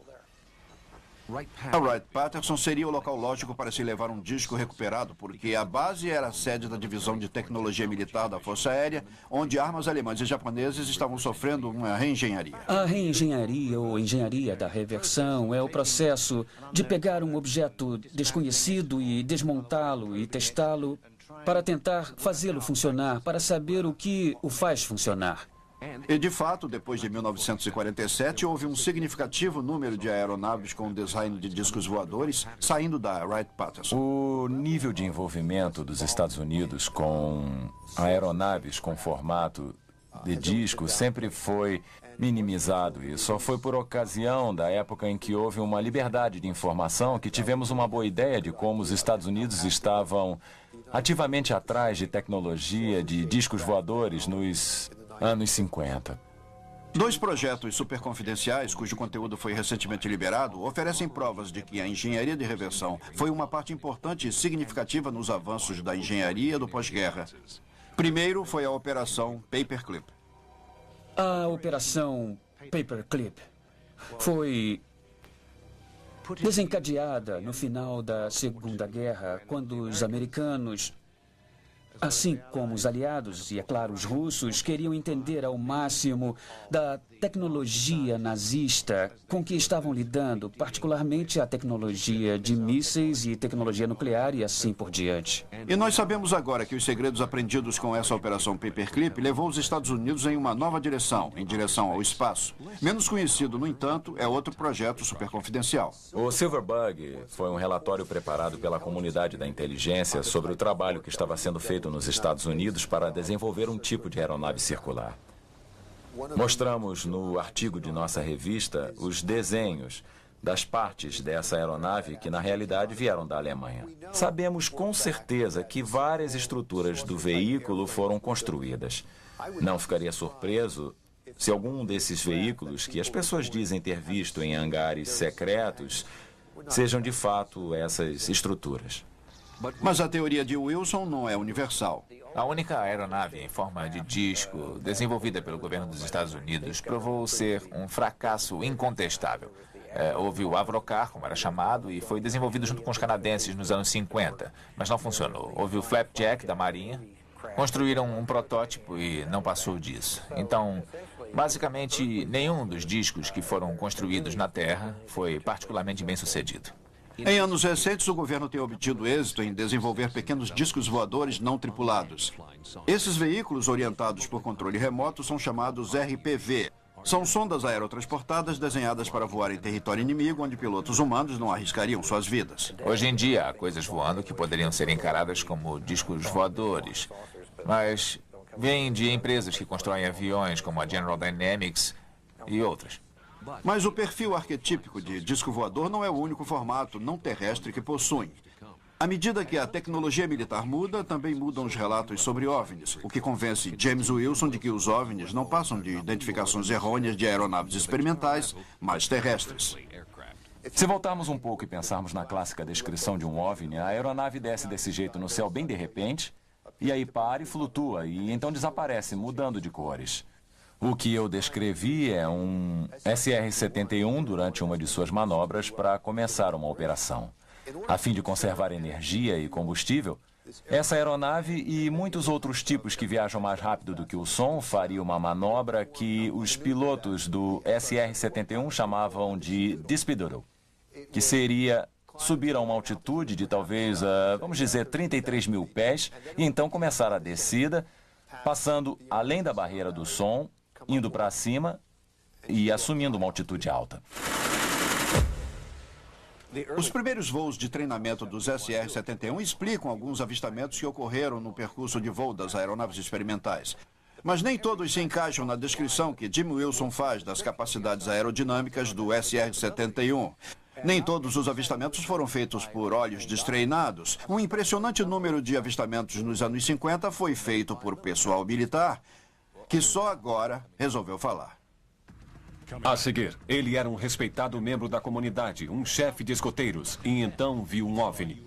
A Wright-Patterson seria o local lógico para se levar um disco recuperado, porque a base era a sede da Divisão de Tecnologia Militar da Força Aérea, onde armas alemãs e japoneses estavam sofrendo uma reengenharia. A reengenharia ou engenharia da reversão é o processo de pegar um objeto desconhecido e desmontá-lo e testá-lo para tentar fazê-lo funcionar, para saber o que o faz funcionar. E, de fato, depois de 1947, houve um significativo número de aeronaves com design de discos voadores saindo da Wright-Patterson. O nível de envolvimento dos Estados Unidos com aeronaves com formato de disco sempre foi minimizado e só foi por ocasião da época em que houve uma liberdade de informação que tivemos uma boa ideia de como os Estados Unidos estavam ativamente atrás de tecnologia de discos voadores nos anos 50. 2 projetos superconfidenciais, cujo conteúdo foi recentemente liberado, oferecem provas de que a engenharia de reversão foi uma parte importante e significativa nos avanços da engenharia do pós-guerra. Primeiro foi a Operação Paperclip. A Operação Paperclip foi desencadeada no final da Segunda Guerra, quando os americanos, assim como os aliados e, é claro, os russos, queriam entender ao máximo da tecnologia nazista com que estavam lidando, particularmente a tecnologia de mísseis e tecnologia nuclear e assim por diante. E nós sabemos agora que os segredos aprendidos com essa Operação Paperclip levou os Estados Unidos em uma nova direção, em direção ao espaço. Menos conhecido, no entanto, é outro projeto superconfidencial. O Silverbug foi um relatório preparado pela comunidade da inteligência sobre o trabalho que estava sendo feito nos Estados Unidos para desenvolver um tipo de aeronave circular. Mostramos no artigo de nossa revista os desenhos das partes dessa aeronave que, na realidade, vieram da Alemanha. Sabemos com certeza que várias estruturas do veículo foram construídas. Não ficaria surpreso se algum desses veículos, que as pessoas dizem ter visto em hangares secretos, sejam de fato essas estruturas. Mas a teoria de Wilson não é universal. A única aeronave em forma de disco desenvolvida pelo governo dos Estados Unidos provou ser um fracasso incontestável. Houve o Avrocar, como era chamado, e foi desenvolvido junto com os canadenses nos anos 50, mas não funcionou. Houve o Flapjack da Marinha, construíram um protótipo e não passou disso. Então, basicamente, nenhum dos discos que foram construídos na Terra foi particularmente bem sucedido. Em anos recentes, o governo tem obtido êxito em desenvolver pequenos discos voadores não tripulados. Esses veículos orientados por controle remoto são chamados RPV. São sondas aerotransportadas desenhadas para voar em território inimigo, onde pilotos humanos não arriscariam suas vidas. Hoje em dia, há coisas voando que poderiam ser encaradas como discos voadores, mas vêm de empresas que constroem aviões, como a General Dynamics e outras. Mas o perfil arquetípico de disco voador não é o único formato não terrestre que possuem. À medida que a tecnologia militar muda, também mudam os relatos sobre OVNIs, o que convence James Wilson de que os OVNIs não passam de identificações errôneas de aeronaves experimentais, mas terrestres. Se voltarmos um pouco e pensarmos na clássica descrição de um OVNI, a aeronave desce desse jeito no céu bem de repente, e aí para e flutua, e então desaparece, mudando de cores. O que eu descrevi é um SR-71 durante uma de suas manobras para começar uma operação. A fim de conservar energia e combustível, essa aeronave e muitos outros tipos que viajam mais rápido do que o som fariam uma manobra que os pilotos do SR-71 chamavam de Despedoro, que seria subir a uma altitude de talvez, vamos dizer, 33 mil pés e então começar a descida, passando além da barreira do som, indo para cima e assumindo uma altitude alta. Os primeiros voos de treinamento dos SR-71 explicam alguns avistamentos que ocorreram no percurso de voo das aeronaves experimentais. Mas nem todos se encaixam na descrição que Jim Wilson faz das capacidades aerodinâmicas do SR-71. Nem todos os avistamentos foram feitos por olhos destreinados. Um impressionante número de avistamentos nos anos 50 foi feito por pessoal militar, que só agora resolveu falar. A seguir, ele era um respeitado membro da comunidade, um chefe de escoteiros, e então viu um OVNI.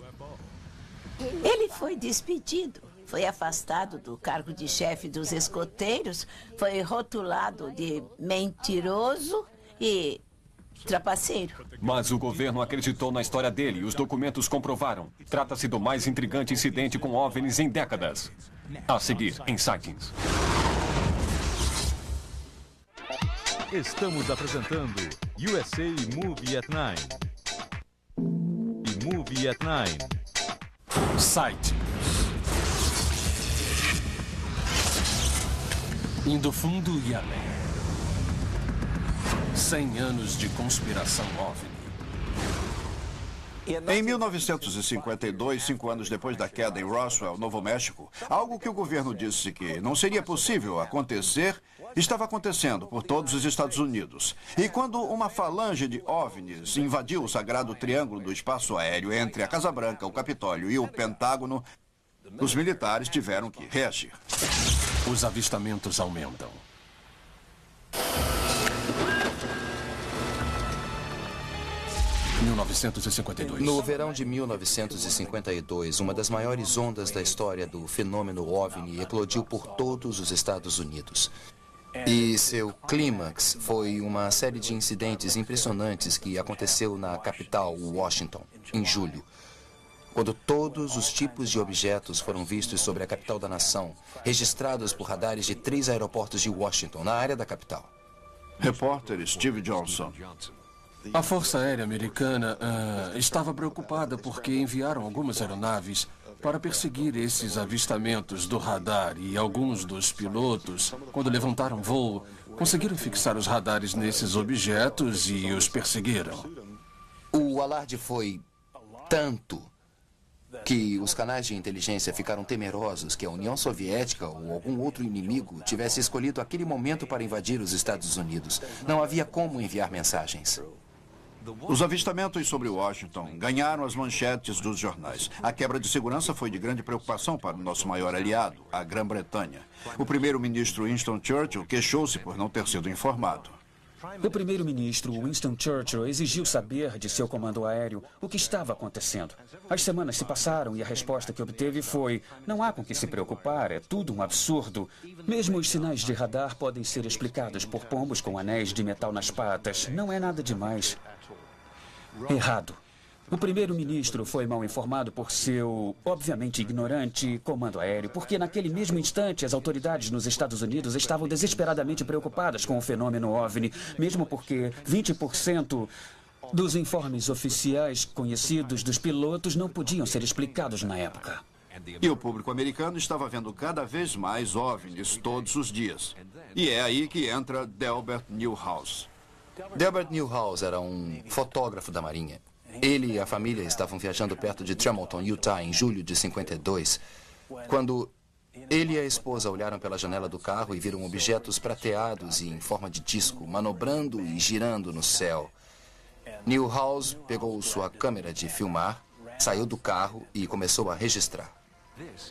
Ele foi despedido, foi afastado do cargo de chefe dos escoteiros, foi rotulado de mentiroso e Trapaceiro. Mas o governo acreditou na história dele e os documentos comprovaram. Trata-se do mais intrigante incidente com OVNIs em décadas. A seguir, em Sightings. Estamos apresentando USA Movie at 9. E Movie at 9. Sightings. Indo fundo e além. 100 anos de conspiração OVNI. Em 1952, 5 anos depois da queda em Roswell, Novo México, algo que o governo disse que não seria possível acontecer, estava acontecendo por todos os Estados Unidos. E quando uma falange de OVNIs invadiu o sagrado triângulo do espaço aéreo entre a Casa Branca, o Capitólio e o Pentágono, os militares tiveram que reagir. Os avistamentos aumentam. No verão de 1952, uma das maiores ondas da história do fenômeno OVNI eclodiu por todos os Estados Unidos. E seu clímax foi uma série de incidentes impressionantes que aconteceu na capital, Washington, em julho, quando todos os tipos de objetos foram vistos sobre a capital da nação, registrados por radares de 3 aeroportos de Washington, na área da capital. Repórter Steve Johnson. A Força Aérea Americana estava preocupada porque enviaram algumas aeronaves para perseguir esses avistamentos do radar e alguns dos pilotos, quando levantaram voo, conseguiram fixar os radares nesses objetos e os perseguiram. O alarde foi tanto que os canais de inteligência ficaram temerosos que a União Soviética ou algum outro inimigo tivesse escolhido aquele momento para invadir os Estados Unidos. Não havia como enviar mensagens. Os avistamentos sobre Washington ganharam as manchetes dos jornais. A quebra de segurança foi de grande preocupação para o nosso maior aliado, a Grã-Bretanha. O primeiro-ministro Winston Churchill queixou-se por não ter sido informado. O primeiro-ministro Winston Churchill exigiu saber de seu comando aéreo o que estava acontecendo. As semanas se passaram e a resposta que obteve foi: não há com que se preocupar, é tudo um absurdo. Mesmo os sinais de radar podem ser explicados por pombos com anéis de metal nas patas. Não é nada demais. Errado. O primeiro-ministro foi mal informado por seu, obviamente ignorante, comando aéreo, porque naquele mesmo instante as autoridades nos Estados Unidos estavam desesperadamente preocupadas com o fenômeno OVNI, mesmo porque 20% dos informes oficiais conhecidos dos pilotos não podiam ser explicados na época. E o público americano estava vendo cada vez mais OVNIs todos os dias. E é aí que entra Delbert Newhouse. Delbert Newhouse era um fotógrafo da Marinha. Ele e a família estavam viajando perto de Tremonton, Utah, em julho de 52, quando ele e a esposa olharam pela janela do carro e viram objetos prateados e em forma de disco, manobrando e girando no céu. Newhouse pegou sua câmera de filmar, saiu do carro e começou a registrar.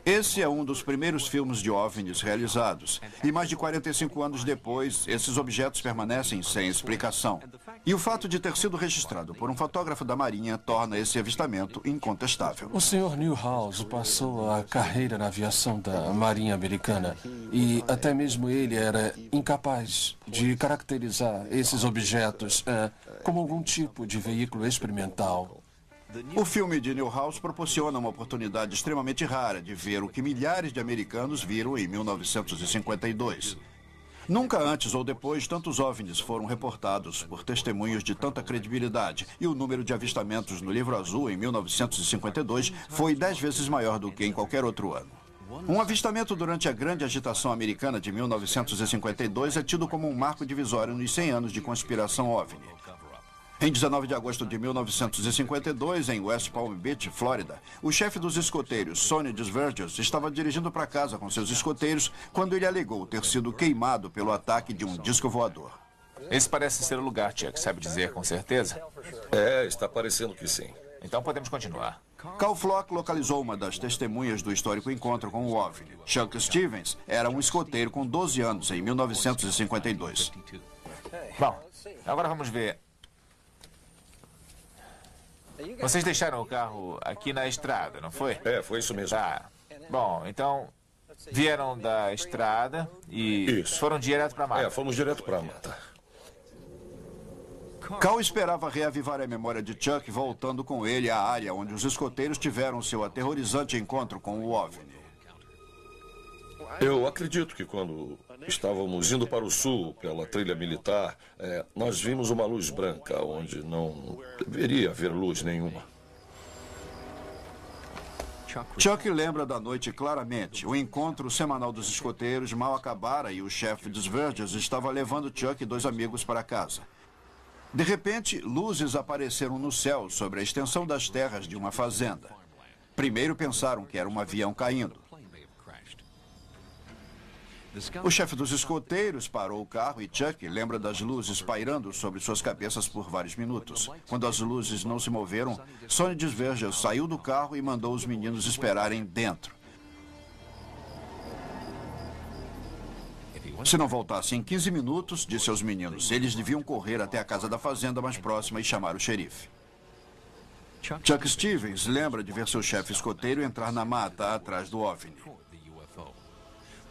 Esse é um dos primeiros filmes de OVNIs realizados. E mais de 45 anos depois, esses objetos permanecem sem explicação. E o fato de ter sido registrado por um fotógrafo da Marinha torna esse avistamento incontestável. O Sr. Newhouse passou a carreira na aviação da Marinha Americana e até mesmo ele era incapaz de caracterizar esses objetos como algum tipo de veículo experimental. O filme de Newhouse proporciona uma oportunidade extremamente rara de ver o que milhares de americanos viram em 1952. Nunca antes ou depois tantos OVNIs foram reportados por testemunhos de tanta credibilidade, e o número de avistamentos no Livro Azul em 1952 foi 10 vezes maior do que em qualquer outro ano. Um avistamento durante a grande agitação americana de 1952 é tido como um marco divisório nos 100 anos de conspiração OVNI. Em 19 de agosto de 1952, em West Palm Beach, Flórida, o chefe dos escoteiros, Sonny Desverges, estava dirigindo para casa com seus escoteiros quando ele alegou ter sido queimado pelo ataque de um disco voador. Esse parece ser o lugar, Chuck. Sabe dizer com certeza? Está parecendo que sim. Então podemos continuar. Cal Flock localizou uma das testemunhas do histórico encontro com o OVNI. Chuck Stevens era um escoteiro com 12 anos em 1952. Bom, agora vamos ver. Vocês deixaram o carro aqui na estrada, não foi? Foi isso mesmo. Tá. Bom, então vieram da estrada e foram direto para a mata. Fomos direto para a mata. Cal esperava reavivar a memória de Chuck voltando com ele à área onde os escoteiros tiveram seu aterrorizante encontro com o OVNI. Eu acredito que quando estávamos indo para o sul, pela trilha militar, nós vimos uma luz branca onde não deveria haver luz nenhuma. Chuck lembra da noite claramente. O encontro semanal dos escoteiros mal acabara e o chefe dos Verges estava levando Chuck e 2 amigos para casa. De repente, luzes apareceram no céu sobre a extensão das terras de uma fazenda. Primeiro pensaram que era um avião caindo. O chefe dos escoteiros parou o carro e Chuck lembra das luzes pairando sobre suas cabeças por vários minutos. Quando as luzes não se moveram, Sonny Desverges saiu do carro e mandou os meninos esperarem dentro. Se não voltasse em 15 minutos, disse aos meninos, eles deviam correr até a casa da fazenda mais próxima e chamar o xerife. Chuck Stevens lembra de ver seu chefe escoteiro entrar na mata atrás do OVNI.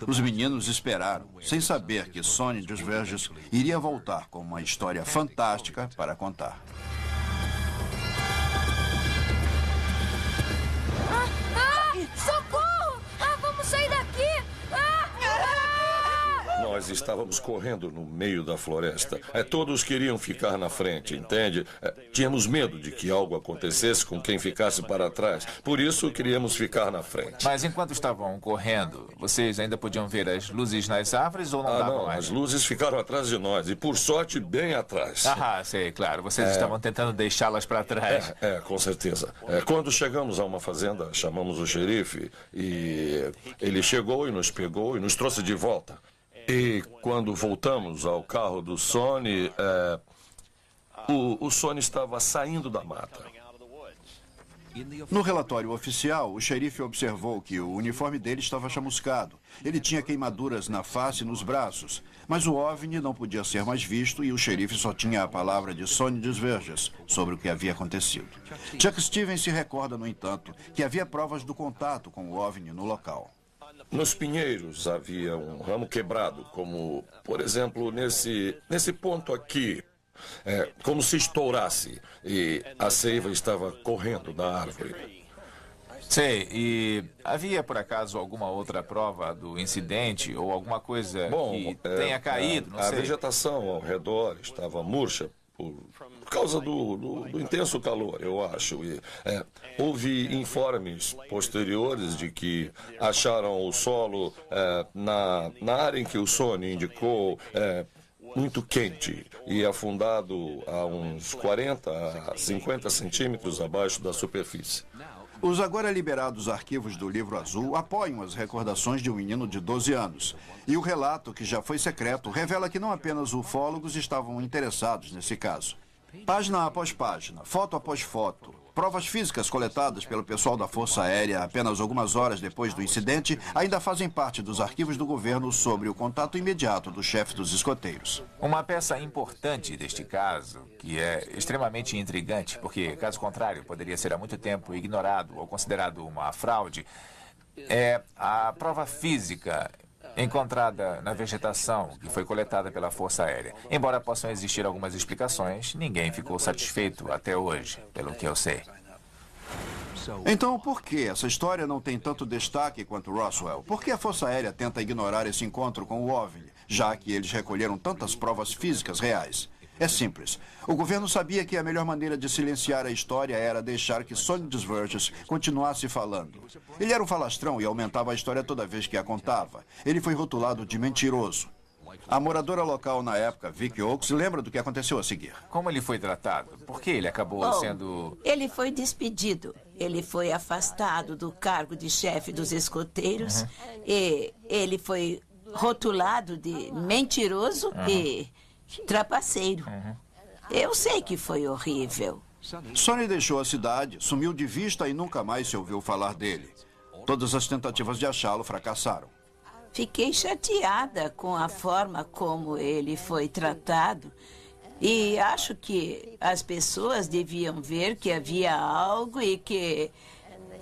Os meninos esperaram, sem saber que Sonny Desverges iria voltar com uma história fantástica para contar. Socorro! Vamos sair daqui! Nós estávamos correndo no meio da floresta. Todos queriam ficar na frente, entende? Tínhamos medo de que algo acontecesse com quem ficasse para trás. Por isso, queríamos ficar na frente. Mas enquanto estavam correndo, vocês ainda podiam ver as luzes nas árvores ou não davam não, mais? as luzes ficaram atrás de nós e, por sorte, bem atrás. Sei, claro. Vocês estavam tentando deixá-las para trás. Com certeza. Quando chegamos a uma fazenda, chamamos o xerife e ele chegou e nos pegou e nos trouxe de volta. E quando voltamos ao carro do Sonny, o Sonny estava saindo da mata. No relatório oficial, o xerife observou que o uniforme dele estava chamuscado. Ele tinha queimaduras na face e nos braços. Mas o OVNI não podia ser mais visto e o xerife só tinha a palavra de Sonny Desverges sobre o que havia acontecido. Chuck Stevens se recorda, no entanto, que havia provas do contato com o OVNI no local. Nos pinheiros havia um ramo quebrado, como, por exemplo, nesse ponto aqui. Como se estourasse e a seiva estava correndo da árvore. Sei, e havia por acaso alguma outra prova do incidente ou alguma coisa que tenha caído? Não sei. A vegetação ao redor estava murcha por causa do intenso calor, eu acho. E houve informes posteriores de que acharam o solo na área em que o Sonny indicou muito quente e afundado a uns 40 a 50 centímetros abaixo da superfície. Os agora liberados arquivos do Livro Azul apoiam as recordações de um menino de 12 anos. E o relato, que já foi secreto, revela que não apenas ufólogos estavam interessados nesse caso. Página após página, foto após foto, provas físicas coletadas pelo pessoal da Força Aérea apenas algumas horas depois do incidente ainda fazem parte dos arquivos do governo sobre o contato imediato do chefe dos escoteiros. Uma peça importante deste caso, que é extremamente intrigante, porque, caso contrário, poderia ser há muito tempo ignorado ou considerado uma fraude, é a prova física encontrada na vegetação que foi coletada pela Força Aérea. Embora possam existir algumas explicações, ninguém ficou satisfeito até hoje, pelo que eu sei. Então, por que essa história não tem tanto destaque quanto Roswell? Por que a Força Aérea tenta ignorar esse encontro com o OVNI, já que eles recolheram tantas provas físicas reais? É simples. O governo sabia que a melhor maneira de silenciar a história era deixar que Sonny Desverges continuasse falando. Ele era um falastrão e aumentava a história toda vez que a contava. Ele foi rotulado de mentiroso. A moradora local na época, Vicky Oakes, lembra do que aconteceu a seguir. Como ele foi tratado? Por que ele acabou sendo... Ele foi despedido. Ele foi afastado do cargo de chefe dos escoteiros. E ele foi rotulado de mentiroso e trapaceiro. Eu sei que foi horrível. Sonny deixou a cidade, sumiu de vista e nunca mais se ouviu falar dele. Todas as tentativas de achá-lo fracassaram. Fiquei chateada com a forma como ele foi tratado. E acho que as pessoas deviam ver que havia algo e que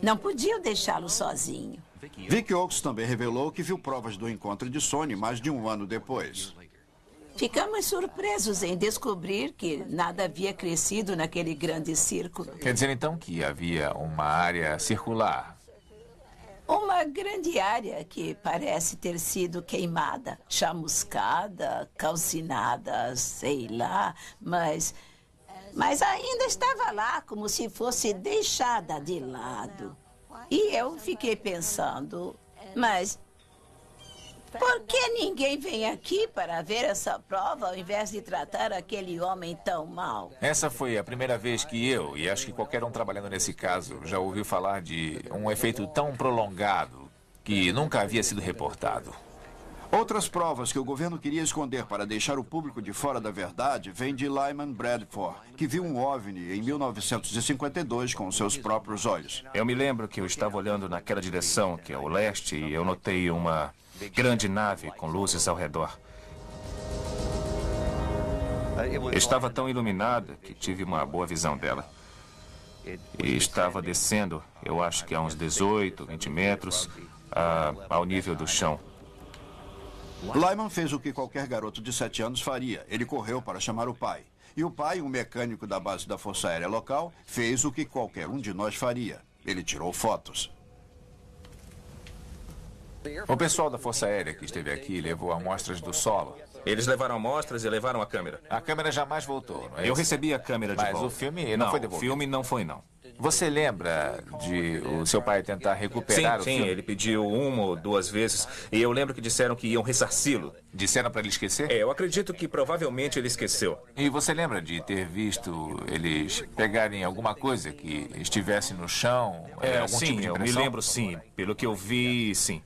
não podiam deixá-lo sozinho. Vicky Oakes também revelou que viu provas do encontro de Sonny mais de um ano depois. Ficamos surpresos em descobrir que nada havia crescido naquele grande círculo. Quer dizer, então, que havia uma área circular. Uma grande área que parece ter sido queimada, chamuscada, calcinada, sei lá, mas ainda estava lá como se fosse deixada de lado. E eu fiquei pensando, mas por que ninguém vem aqui para ver essa prova ao invés de tratar aquele homem tão mal? Essa foi a primeira vez que eu, e acho que qualquer um trabalhando nesse caso, já ouviu falar de um efeito tão prolongado que nunca havia sido reportado. Outras provas que o governo queria esconder para deixar o público de fora da verdade vêm de Lyman Bradford, que viu um OVNI em 1952 com seus próprios olhos. Eu me lembro que eu estava olhando naquela direção, que é o leste, e eu notei uma grande nave com luzes ao redor. Estava tão iluminada que tive uma boa visão dela. E estava descendo, eu acho que a uns 18, 20 metros, ao nível do chão. Lyman fez o que qualquer garoto de 7 anos faria. Ele correu para chamar o pai. E o pai, um mecânico da base da Força Aérea local, fez o que qualquer um de nós faria. Ele tirou fotos. O pessoal da Força Aérea que esteve aqui levou amostras do solo. Eles levaram amostras e levaram a câmera. A câmera jamais voltou, não é? Eu recebi a câmera de volta. Mas o filme não foi devolvido. O filme não foi, não. Você lembra de o seu pai tentar recuperar o filme? Sim, ele pediu 1 ou 2 vezes. E eu lembro que disseram que iam ressarci-lo. Disseram para ele esquecer? Eu acredito que provavelmente ele esqueceu. E você lembra de ter visto eles pegarem alguma coisa que estivesse no chão? Algum Sim, tipo de eu me lembro, sim. Pelo que eu vi, sim.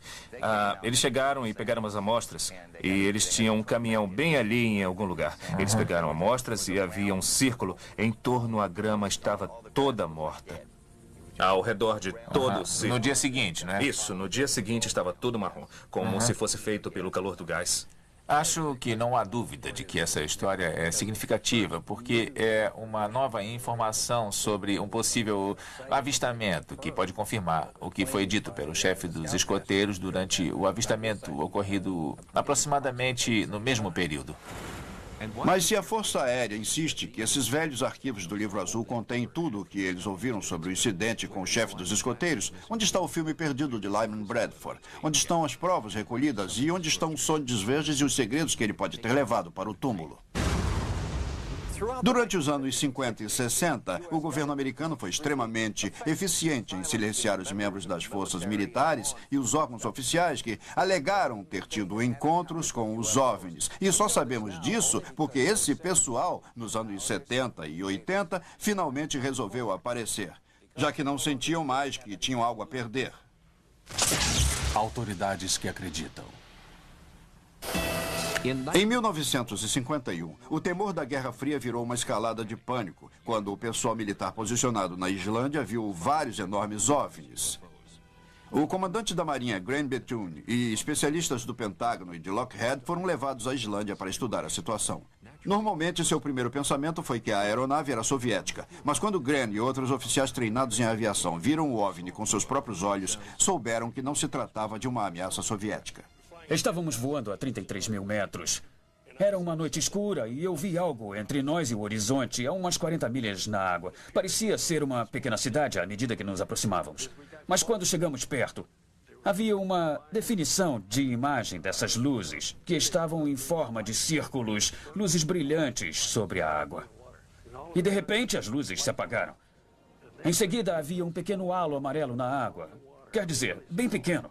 Eles chegaram e pegaram as amostras. E eles tinham um caminhão bem ali em algum lugar. Eles pegaram amostras e havia um círculo. Em torno a grama estava toda morta. Ao redor de todo o círculo. No dia seguinte, né? Isso, no dia seguinte estava tudo marrom. Como se fosse feito pelo calor do gás. Acho que não há dúvida de que essa história é significativa, porque é uma nova informação sobre um possível avistamento que pode confirmar o que foi dito pelo chefe dos escoteiros durante o avistamento ocorrido aproximadamente no mesmo período. Mas se a Força Aérea insiste que esses velhos arquivos do Livro Azul contêm tudo o que eles ouviram sobre o incidente com o chefe dos escoteiros, onde está o filme perdido de Lyman Bradford? Onde estão as provas recolhidas e onde estão os sonhos verdes e os segredos que ele pode ter levado para o túmulo? Durante os anos 50 e 60, o governo americano foi extremamente eficiente em silenciar os membros das forças militares e os órgãos oficiais que alegaram ter tido encontros com os OVNIs. E só sabemos disso porque esse pessoal, nos anos 70 e 80, finalmente resolveu aparecer, já que não sentiam mais que tinham algo a perder. Autoridades que acreditam. Em 1951, o temor da Guerra Fria virou uma escalada de pânico, quando o pessoal militar posicionado na Islândia viu vários enormes OVNIs. O comandante da Marinha, Graham Bethune, e especialistas do Pentágono e de Lockheed foram levados à Islândia para estudar a situação. Normalmente, seu primeiro pensamento foi que a aeronave era soviética, mas quando Graham e outros oficiais treinados em aviação viram o OVNI com seus próprios olhos, souberam que não se tratava de uma ameaça soviética. Estávamos voando a 33 mil metros. Era uma noite escura e eu vi algo entre nós e o horizonte, a umas 40 milhas na água. Parecia ser uma pequena cidade à medida que nos aproximávamos. Mas quando chegamos perto, havia uma definição de imagem dessas luzes, que estavam em forma de círculos, luzes brilhantes sobre a água. E de repente as luzes se apagaram. Em seguida havia um pequeno halo amarelo na água. Quer dizer, bem pequeno.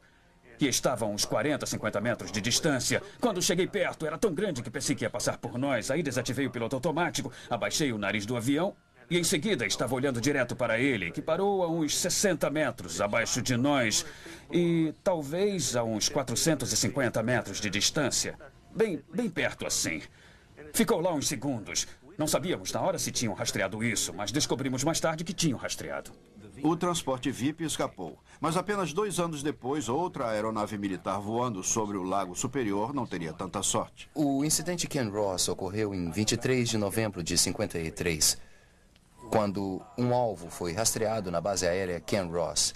Que estava a uns 40, 50 metros de distância. Quando cheguei perto, era tão grande que pensei que ia passar por nós. Aí desativei o piloto automático, abaixei o nariz do avião e em seguida estava olhando direto para ele, que parou a uns 60 metros abaixo de nós e talvez a uns 450 metros de distância. Bem perto assim. Ficou lá uns segundos. Não sabíamos na hora se tinham rastreado isso, mas descobrimos mais tarde que tinham rastreado. O transporte VIP escapou, mas apenas 2 anos depois, outra aeronave militar voando sobre o Lago Superior não teria tanta sorte. O incidente Ken Ross ocorreu em 23 de novembro de 53, quando um alvo foi rastreado na base aérea Ken Ross.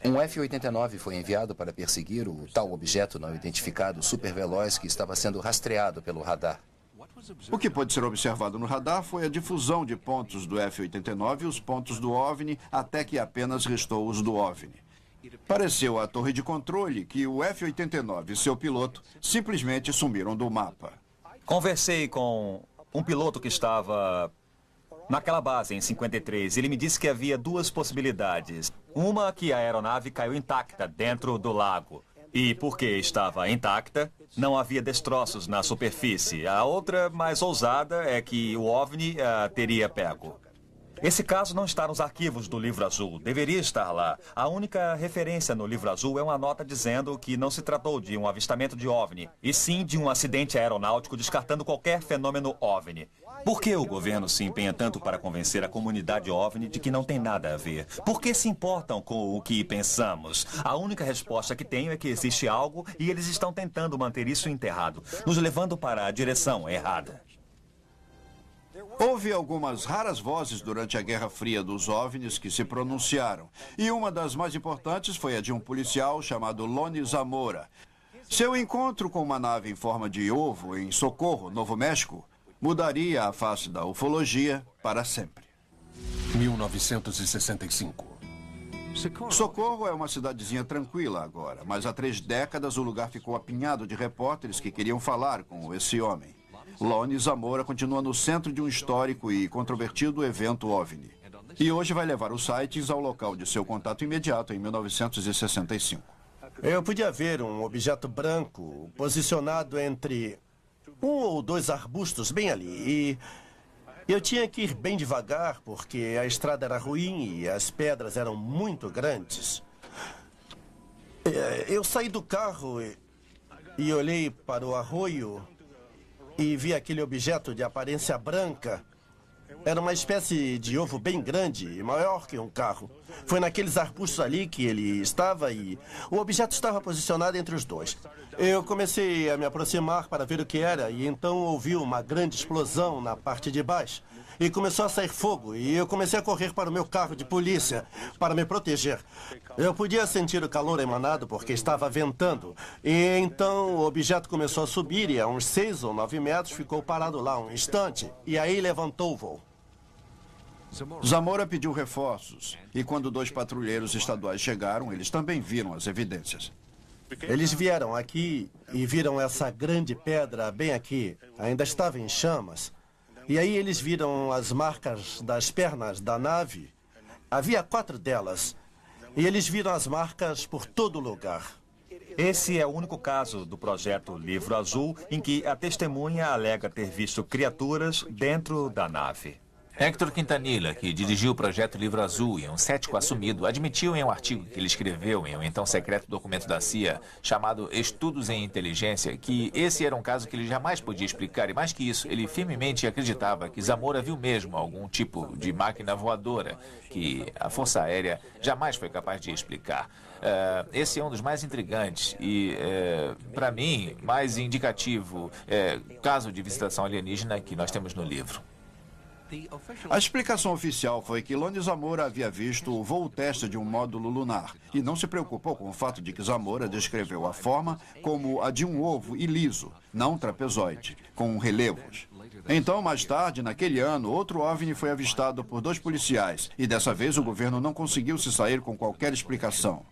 Um F-89 foi enviado para perseguir o tal objeto não identificado superveloz que estava sendo rastreado pelo radar. O que pôde ser observado no radar foi a difusão de pontos do F-89 e os pontos do OVNI, até que apenas restou os do OVNI. Pareceu à torre de controle que o F-89 e seu piloto simplesmente sumiram do mapa. Conversei com um piloto que estava naquela base em 53. Ele me disse que havia duas possibilidades. Uma, que a aeronave caiu intacta dentro do lago. E porque estava intacta, não havia destroços na superfície. A outra, mais ousada, é que o OVNI teria pego. Esse caso não está nos arquivos do Livro Azul. Deveria estar lá. A única referência no Livro Azul é uma nota dizendo que não se tratou de um avistamento de OVNI, e sim de um acidente aeronáutico, descartando qualquer fenômeno OVNI. Por que o governo se empenha tanto para convencer a comunidade OVNI de que não tem nada a ver? Por que se importam com o que pensamos? A única resposta que tenho é que existe algo e eles estão tentando manter isso enterrado, nos levando para a direção errada. Houve algumas raras vozes durante a Guerra Fria dos OVNIs que se pronunciaram, e uma das mais importantes foi a de um policial chamado Lonnie Zamora. Seu encontro com uma nave em forma de ovo em Socorro, Novo México, mudaria a face da ufologia para sempre. 1965. Socorro é uma cidadezinha tranquila agora, mas há 3 décadas o lugar ficou apinhado de repórteres que queriam falar com esse homem. Lonnie Zamora continua no centro de um histórico e controvertido evento OVNI. E hoje vai levar os sites ao local de seu contato imediato em 1965. Eu podia ver um objeto branco posicionado entre 1 ou 2 arbustos bem ali. E eu tinha que ir bem devagar porque a estrada era ruim e as pedras eram muito grandes. Eu saí do carro e olhei para o arroio e vi aquele objeto de aparência branca. Era uma espécie de ovo bem grande, maior que um carro. Foi naqueles arbustos ali que ele estava e o objeto estava posicionado entre os 2. Eu comecei a me aproximar para ver o que era e então ouvi uma grande explosão na parte de baixo. E começou a sair fogo e eu comecei a correr para o meu carro de polícia para me proteger. Eu podia sentir o calor emanado porque estava ventando. E então o objeto começou a subir e a uns 6 ou 9 metros ficou parado lá um instante. E aí levantou o voo. Zamora pediu reforços e quando 2 patrulheiros estaduais chegaram, eles também viram as evidências. Eles vieram aqui e viram essa grande pedra bem aqui. Ainda estava em chamas. E aí eles viram as marcas das pernas da nave. Havia 4 delas. E eles viram as marcas por todo lugar. Esse é o único caso do projeto Livro Azul em que a testemunha alega ter visto criaturas dentro da nave. Héctor Quintanilla, que dirigiu o projeto Livro Azul e um cético assumido, admitiu em um artigo que ele escreveu em um então secreto documento da CIA, chamado Estudos em Inteligência, que esse era um caso que ele jamais podia explicar, e mais que isso, ele firmemente acreditava que Zamora viu mesmo algum tipo de máquina voadora que a Força Aérea jamais foi capaz de explicar. Esse é um dos mais intrigantes e, para mim, mais indicativo caso de visitação alienígena que nós temos no livro. A explicação oficial foi que Lonnie Zamora havia visto o voo teste de um módulo lunar e não se preocupou com o fato de que Zamora descreveu a forma como a de um ovo e liso, não trapezoide, com relevos. Então, mais tarde, naquele ano, outro OVNI foi avistado por 2 policiais e dessa vez o governo não conseguiu se sair com qualquer explicação.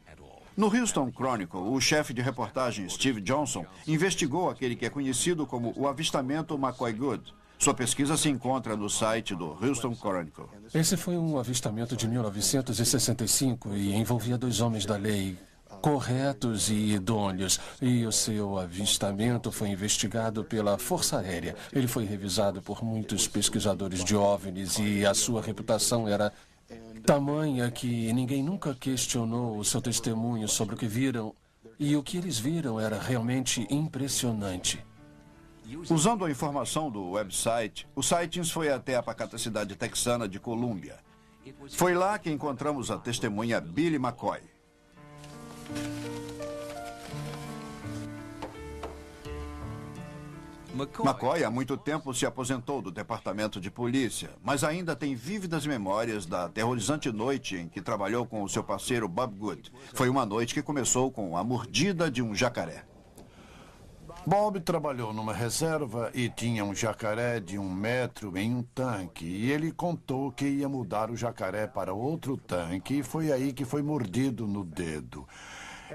No Houston Chronicle, o chefe de reportagem Steve Johnson investigou aquele que é conhecido como o avistamento McCoy Good. Sua pesquisa se encontra no site do Houston Chronicle. Esse foi um avistamento de 1965 e envolvia 2 homens da lei, corretos e idôneos. E o seu avistamento foi investigado pela Força Aérea. Ele foi revisado por muitos pesquisadores de OVNIs e a sua reputação era tamanha que ninguém nunca questionou o seu testemunho sobre o que viram. E o que eles viram era realmente impressionante. Usando a informação do website, o Sightings foi até a pacata cidade texana de Colômbia. Foi lá que encontramos a testemunha Billy McCoy. McCoy há muito tempo se aposentou do departamento de polícia, mas ainda tem vívidas memórias da aterrorizante noite em que trabalhou com o seu parceiro Bob Good. Foi uma noite que começou com a mordida de um jacaré. Bob trabalhou numa reserva e tinha um jacaré de 1 metro em um tanque. E ele contou que ia mudar o jacaré para outro tanque e foi aí que foi mordido no dedo.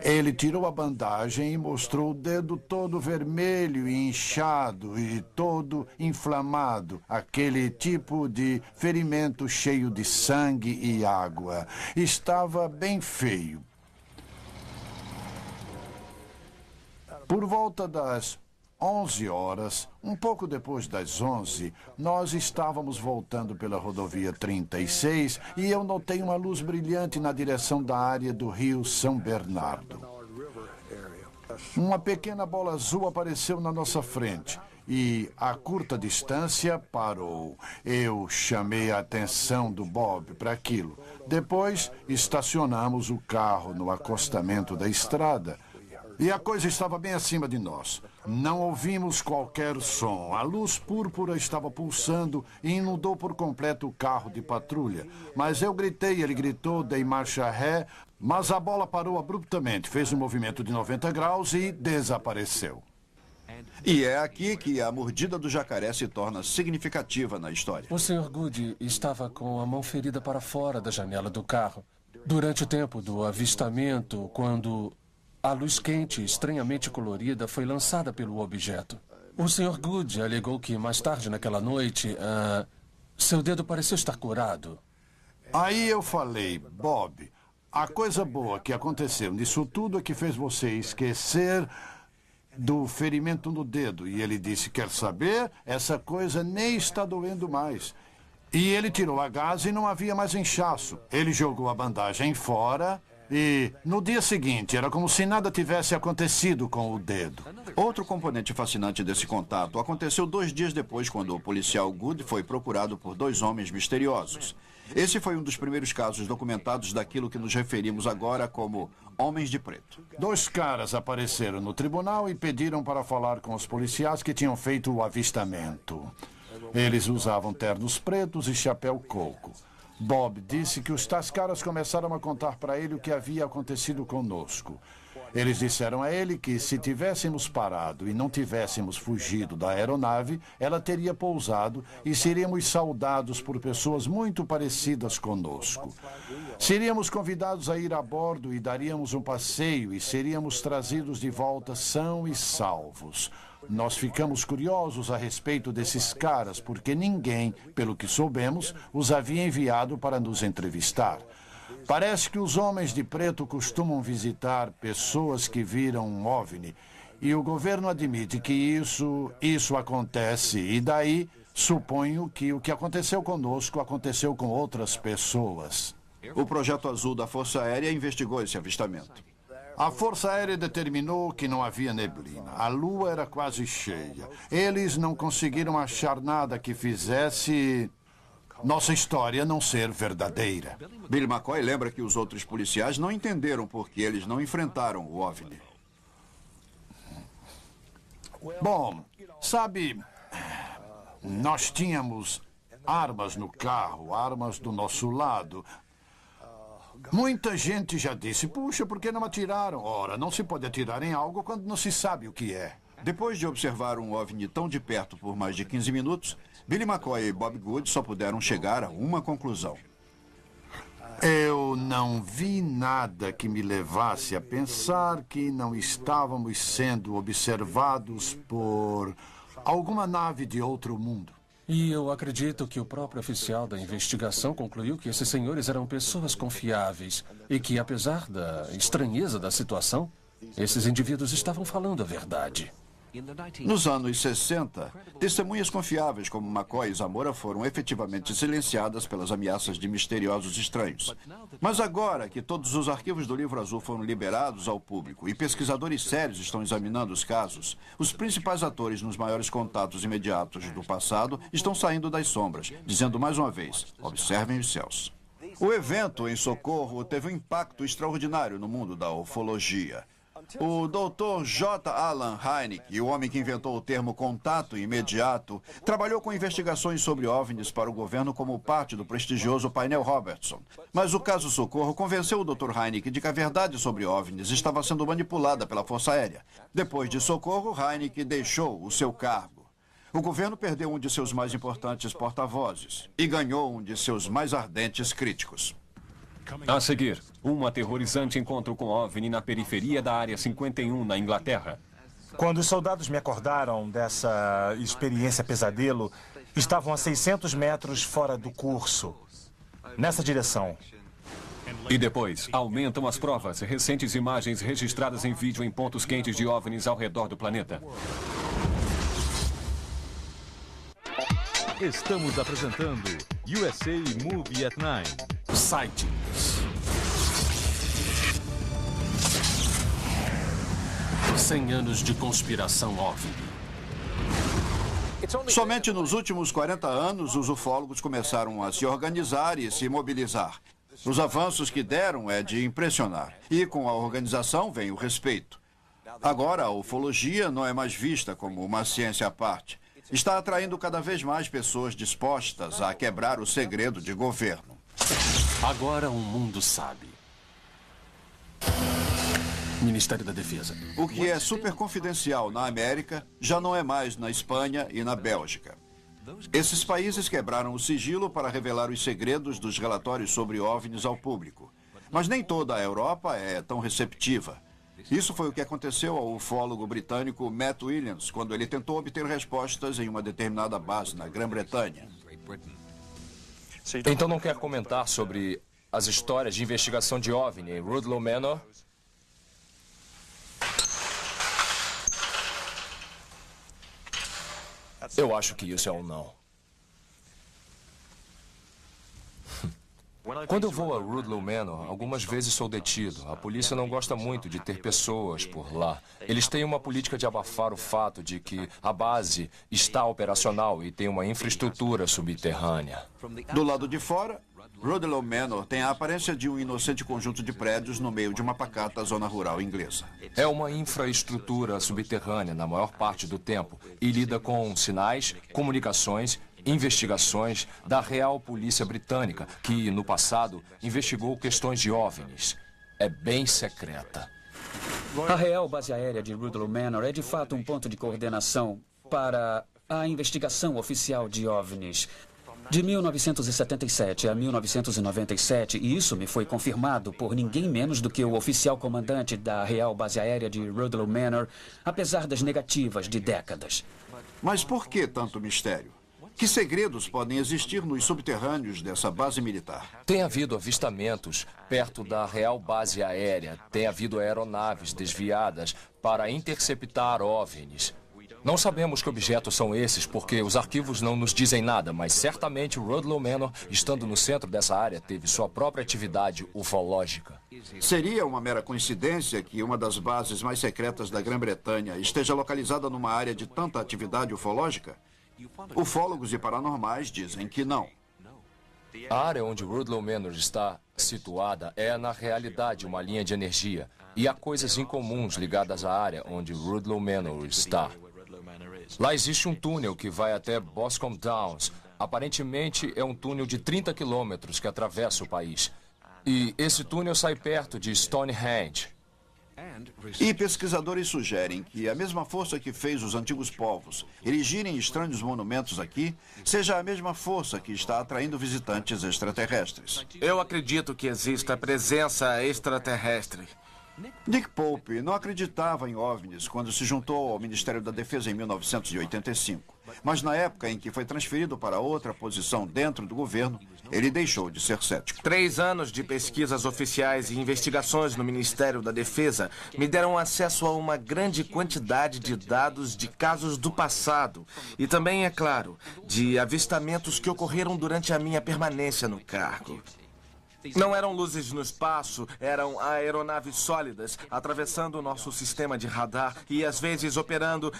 Ele tirou a bandagem e mostrou o dedo todo vermelho e inchado e todo inflamado. Aquele tipo de ferimento cheio de sangue e água. Estava bem feio. Por volta das 11 horas, um pouco depois das 11, nós estávamos voltando pela rodovia 36 e eu notei uma luz brilhante na direção da área do rio São Bernardo. Uma pequena bola azul apareceu na nossa frente e, a curta distância, parou. Eu chamei a atenção do Bob para aquilo. Depois, estacionamos o carro no acostamento da estrada. E a coisa estava bem acima de nós. Não ouvimos qualquer som. A luz púrpura estava pulsando e inundou por completo o carro de patrulha. Mas eu gritei, ele gritou, dei marcha ré, mas a bola parou abruptamente, fez um movimento de 90 graus e desapareceu. E é aqui que a mordida do jacaré se torna significativa na história. O Sr. Good estava com a mão ferida para fora da janela do carro. Durante o tempo do avistamento, quando a luz quente, estranhamente colorida, foi lançada pelo objeto. O Sr. Good alegou que, mais tarde naquela noite, seu dedo pareceu estar curado. Aí eu falei, Bob, a coisa boa que aconteceu nisso tudo é que fez você esquecer do ferimento no dedo. E ele disse, quer saber? Essa coisa nem está doendo mais. E ele tirou a gás e não havia mais inchaço. Ele jogou a bandagem fora. E no dia seguinte, era como se nada tivesse acontecido com o dedo. Outro componente fascinante desse contato aconteceu 2 dias depois, quando o policial Good foi procurado por 2 homens misteriosos. Esse foi um dos primeiros casos documentados daquilo que nos referimos agora como homens de preto. 2 caras apareceram no tribunal e pediram para falar com os policiais que tinham feito o avistamento. Eles usavam ternos pretos e chapéu coco. Bob disse que os tais caras começaram a contar para ele o que havia acontecido conosco. Eles disseram a ele que se tivéssemos parado e não tivéssemos fugido da aeronave, ela teria pousado e seríamos saudados por pessoas muito parecidas conosco. Seríamos convidados a ir a bordo e daríamos um passeio e seríamos trazidos de volta são e salvos. Nós ficamos curiosos a respeito desses caras, porque ninguém, pelo que soubemos, os havia enviado para nos entrevistar. Parece que os homens de preto costumam visitar pessoas que viram um OVNI, e o governo admite que isso acontece, e daí suponho que o que aconteceu conosco aconteceu com outras pessoas. O Projeto Azul da Força Aérea investigou esse avistamento. A Força Aérea determinou que não havia neblina. A lua era quase cheia. Eles não conseguiram achar nada que fizesse nossa história não ser verdadeira. Billy McCoy lembra que os outros policiais não entenderam por que eles não enfrentaram o OVNI. Bom, sabe, nós tínhamos armas no carro, armas do nosso lado. Muita gente já disse, puxa, por que não atiraram? Ora, não se pode atirar em algo quando não se sabe o que é. Depois de observar um OVNI tão de perto por mais de 15 minutos, Billy McCoy e Bob Good só puderam chegar a uma conclusão. Eu não vi nada que me levasse a pensar que não estávamos sendo observados por alguma nave de outro mundo. E eu acredito que o próprio oficial da investigação concluiu que esses senhores eram pessoas confiáveis e que, apesar da estranheza da situação, esses indivíduos estavam falando a verdade. Nos anos 60, testemunhas confiáveis como McCoy e Zamora foram efetivamente silenciadas pelas ameaças de misteriosos estranhos. Mas agora que todos os arquivos do Livro Azul foram liberados ao público e pesquisadores sérios estão examinando os casos, os principais atores nos maiores contatos imediatos do passado estão saindo das sombras, dizendo mais uma vez, observem os céus. O evento em Socorro teve um impacto extraordinário no mundo da ufologia. O Dr. J. Allen Hynek, o homem que inventou o termo contato imediato, trabalhou com investigações sobre OVNIs para o governo como parte do prestigioso painel Robertson. Mas o caso Socorro convenceu o Dr. Hynek de que a verdade sobre OVNIs estava sendo manipulada pela Força Aérea. Depois de Socorro, Hynek deixou o seu cargo. O governo perdeu um de seus mais importantes porta-vozes e ganhou um de seus mais ardentes críticos. A seguir, um aterrorizante encontro com OVNI na periferia da Área 51, na Inglaterra. Quando os soldados me acordaram dessa experiência pesadelo, estavam a 600 metros fora do curso, nessa direção. E depois, aumentam as provas, recentes imagens registradas em vídeo em pontos quentes de OVNIs ao redor do planeta. Estamos apresentando USA Movie at 9. Sightings. 100 anos de conspiração OVNI. Somente nos últimos 40 anos, os ufólogos começaram a se organizar e se mobilizar. Os avanços que deram é de impressionar. E com a organização vem o respeito. Agora, a ufologia não é mais vista como uma ciência à parte. Está atraindo cada vez mais pessoas dispostas a quebrar o segredo de governo. Agora o mundo sabe. Ministério da Defesa. O que é super confidencial na América já não é mais na Espanha e na Bélgica. Esses países quebraram o sigilo para revelar os segredos dos relatórios sobre OVNIs ao público. Mas nem toda a Europa é tão receptiva. Isso foi o que aconteceu ao ufólogo britânico Matt Williams, quando ele tentou obter respostas em uma determinada base na Grã-Bretanha. Então não quer comentar sobre as histórias de investigação de OVNI em Rudloe Manor? Eu acho que isso é um não. Quando eu vou a Rudloe Manor, algumas vezes sou detido. A polícia não gosta muito de ter pessoas por lá. Eles têm uma política de abafar o fato de que a base está operacional e tem uma infraestrutura subterrânea. Do lado de fora, Rudloe Manor tem a aparência de um inocente conjunto de prédios no meio de uma pacata zona rural inglesa. É uma infraestrutura subterrânea na maior parte do tempo e lida com sinais, comunicações, investigações da Real Polícia Britânica, que, no passado, investigou questões de OVNIs. É bem secreta. A Real Base Aérea de Rudloe Manor é, de fato, um ponto de coordenação para a investigação oficial de OVNIs. De 1977 a 1997, e isso me foi confirmado por ninguém menos do que o oficial comandante da Real Base Aérea de Rudloe Manor, apesar das negativas de décadas. Mas por que tanto mistério? Que segredos podem existir nos subterrâneos dessa base militar? Tem havido avistamentos perto da Real Base Aérea. Tem havido aeronaves desviadas para interceptar OVNIs. Não sabemos que objetos são esses, porque os arquivos não nos dizem nada, mas certamente o Rudloe Manor, estando no centro dessa área, teve sua própria atividade ufológica. Seria uma mera coincidência que uma das bases mais secretas da Grã-Bretanha esteja localizada numa área de tanta atividade ufológica? Ufólogos e paranormais dizem que não. A área onde Rudloe Manor está situada é, na realidade, uma linha de energia. E há coisas incomuns ligadas à área onde Rudloe Manor está. Lá existe um túnel que vai até Boscombe Downs. Aparentemente, é um túnel de 30 quilômetros que atravessa o país. E esse túnel sai perto de Stonehenge. E pesquisadores sugerem que a mesma força que fez os antigos povos erigirem estranhos monumentos aqui seja a mesma força que está atraindo visitantes extraterrestres. Eu acredito que exista presença extraterrestre. Nick Pope não acreditava em OVNIs quando se juntou ao Ministério da Defesa em 1985. Mas na época em que foi transferido para outra posição dentro do governo, ele deixou de ser cético. 3 anos de pesquisas oficiais e investigações no Ministério da Defesa me deram acesso a uma grande quantidade de dados de casos do passado. E também, é claro, de avistamentos que ocorreram durante a minha permanência no cargo. Não eram luzes no espaço, eram aeronaves sólidas atravessando o nosso sistema de radar e às vezes operando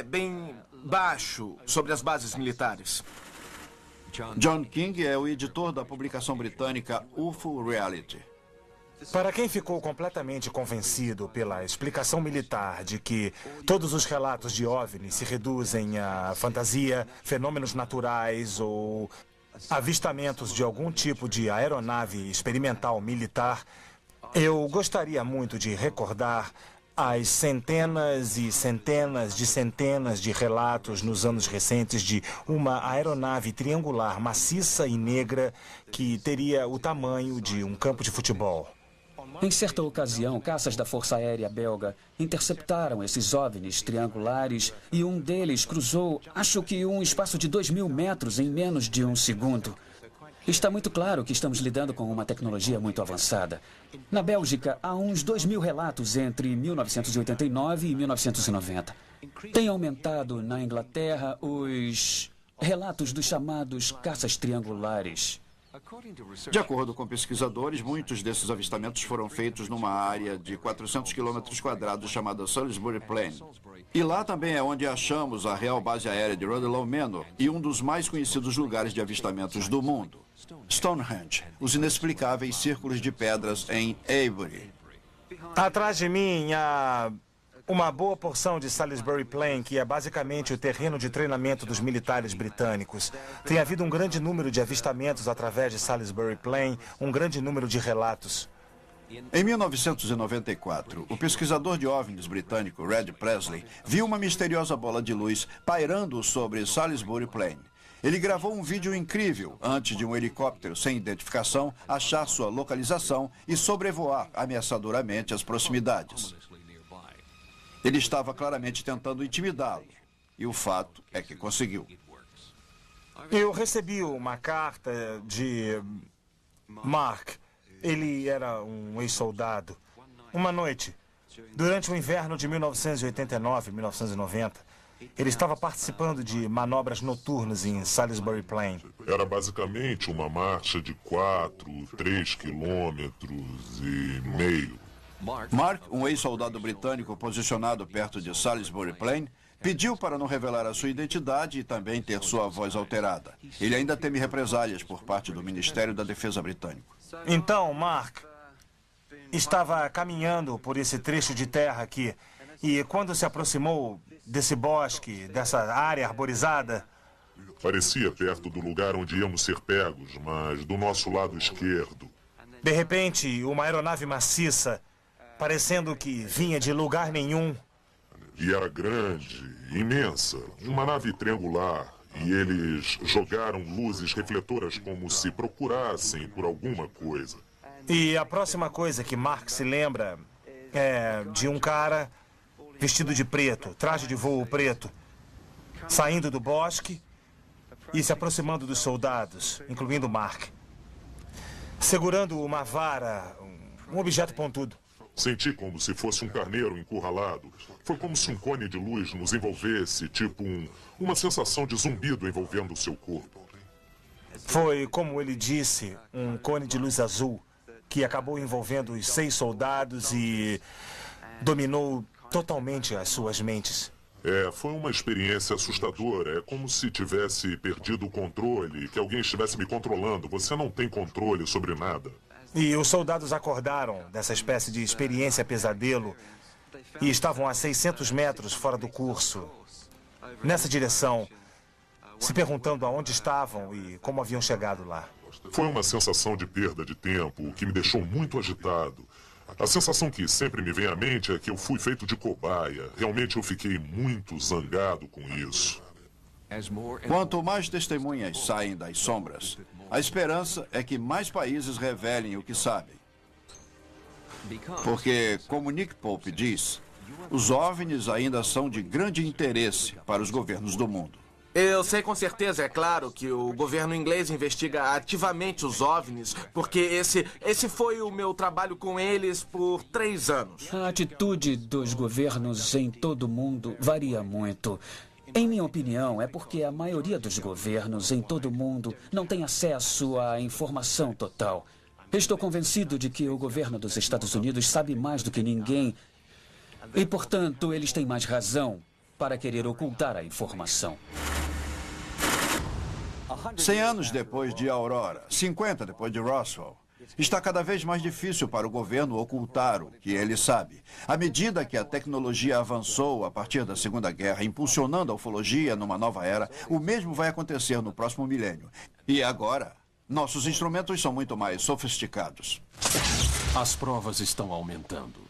bem baixo sobre as bases militares. John King é o editor da publicação britânica UFO Reality. Para quem ficou completamente convencido pela explicação militar de que todos os relatos de OVNI se reduzem a fantasia, fenômenos naturais ou avistamentos de algum tipo de aeronave experimental militar, eu gostaria muito de recordar as centenas e centenas de relatos nos anos recentes de uma aeronave triangular maciça e negra que teria o tamanho de um campo de futebol. Em certa ocasião, caças da Força Aérea Belga interceptaram esses OVNIs triangulares e um deles cruzou, acho que um espaço de 2.000 metros em menos de um segundo. Está muito claro que estamos lidando com uma tecnologia muito avançada. Na Bélgica, há uns 2.000 relatos entre 1989 e 1990. Tem aumentado na Inglaterra os relatos dos chamados caças triangulares. De acordo com pesquisadores, muitos desses avistamentos foram feitos numa área de 400 km² chamada Salisbury Plain. E lá também é onde achamos a Real Base Aérea de Rudloe Manor e um dos mais conhecidos lugares de avistamentos do mundo, Stonehenge, os inexplicáveis círculos de pedras em Avebury. Atrás de mim há uma boa porção de Salisbury Plain, que é basicamente o terreno de treinamento dos militares britânicos. Tem havido um grande número de avistamentos através de Salisbury Plain, um grande número de relatos. Em 1994, o pesquisador de OVNIs britânico Red Presley viu uma misteriosa bola de luz pairando sobre Salisbury Plain. Ele gravou um vídeo incrível antes de um helicóptero sem identificação achar sua localização e sobrevoar ameaçadoramente as proximidades. Ele estava claramente tentando intimidá-lo, e o fato é que conseguiu. Eu recebi uma carta de Mark. Ele era um ex-soldado. Uma noite, durante o inverno de 1989-1990, ele estava participando de manobras noturnas em Salisbury Plain. Era basicamente uma marcha de 3 quilômetros e meio. Mark, um ex-soldado britânico posicionado perto de Salisbury Plain, pediu para não revelar a sua identidade e também ter sua voz alterada. Ele ainda teme represálias por parte do Ministério da Defesa britânico. Então, Mark estava caminhando por esse trecho de terra aqui e quando se aproximou desse bosque, dessa área arborizada... Parecia perto do lugar onde íamos ser pegos, mas do nosso lado esquerdo. De repente, uma aeronave maciça, parecendo que vinha de lugar nenhum. E era grande, imensa, uma nave triangular. E eles jogaram luzes refletoras como se procurassem por alguma coisa. E a próxima coisa que Mark se lembra é de um cara vestido de preto, traje de voo preto, saindo do bosque e se aproximando dos soldados, incluindo Mark, segurando uma vara, um objeto pontudo. Senti como se fosse um carneiro encurralado. Foi como se um cone de luz nos envolvesse, tipo uma sensação de zumbido envolvendo o seu corpo. Foi, como ele disse, um cone de luz azul que acabou envolvendo os 6 soldados e dominou totalmente as suas mentes. Foi uma experiência assustadora. É como se tivesse perdido o controle, que alguém estivesse me controlando. Você não tem controle sobre nada. E os soldados acordaram dessa espécie de experiência pesadelo e estavam a 600 metros fora do curso, nessa direção, se perguntando aonde estavam e como haviam chegado lá. Foi uma sensação de perda de tempo que me deixou muito agitado. A sensação que sempre me vem à mente é que eu fui feito de cobaia. Realmente eu fiquei muito zangado com isso. Quanto mais testemunhas saem das sombras, a esperança é que mais países revelem o que sabem. Porque, como Nick Pope diz, os OVNIs ainda são de grande interesse para os governos do mundo. Eu sei com certeza, é claro, que o governo inglês investiga ativamente os OVNIs, porque esse foi o meu trabalho com eles por 3 anos. A atitude dos governos em todo o mundo varia muito. Em minha opinião, é porque a maioria dos governos em todo o mundo não tem acesso à informação total. Estou convencido de que o governo dos Estados Unidos sabe mais do que ninguém e, portanto, eles têm mais razão para querer ocultar a informação. 100 anos depois de Aurora, 50 depois de Roswell, Está cada vez mais difícil para o governo ocultar o que ele sabe. À medida que a tecnologia avançou a partir da Segunda Guerra, impulsionando a ufologia numa nova era, o mesmo vai acontecer no próximo milênio. E agora, nossos instrumentos são muito mais sofisticados. As provas estão aumentando.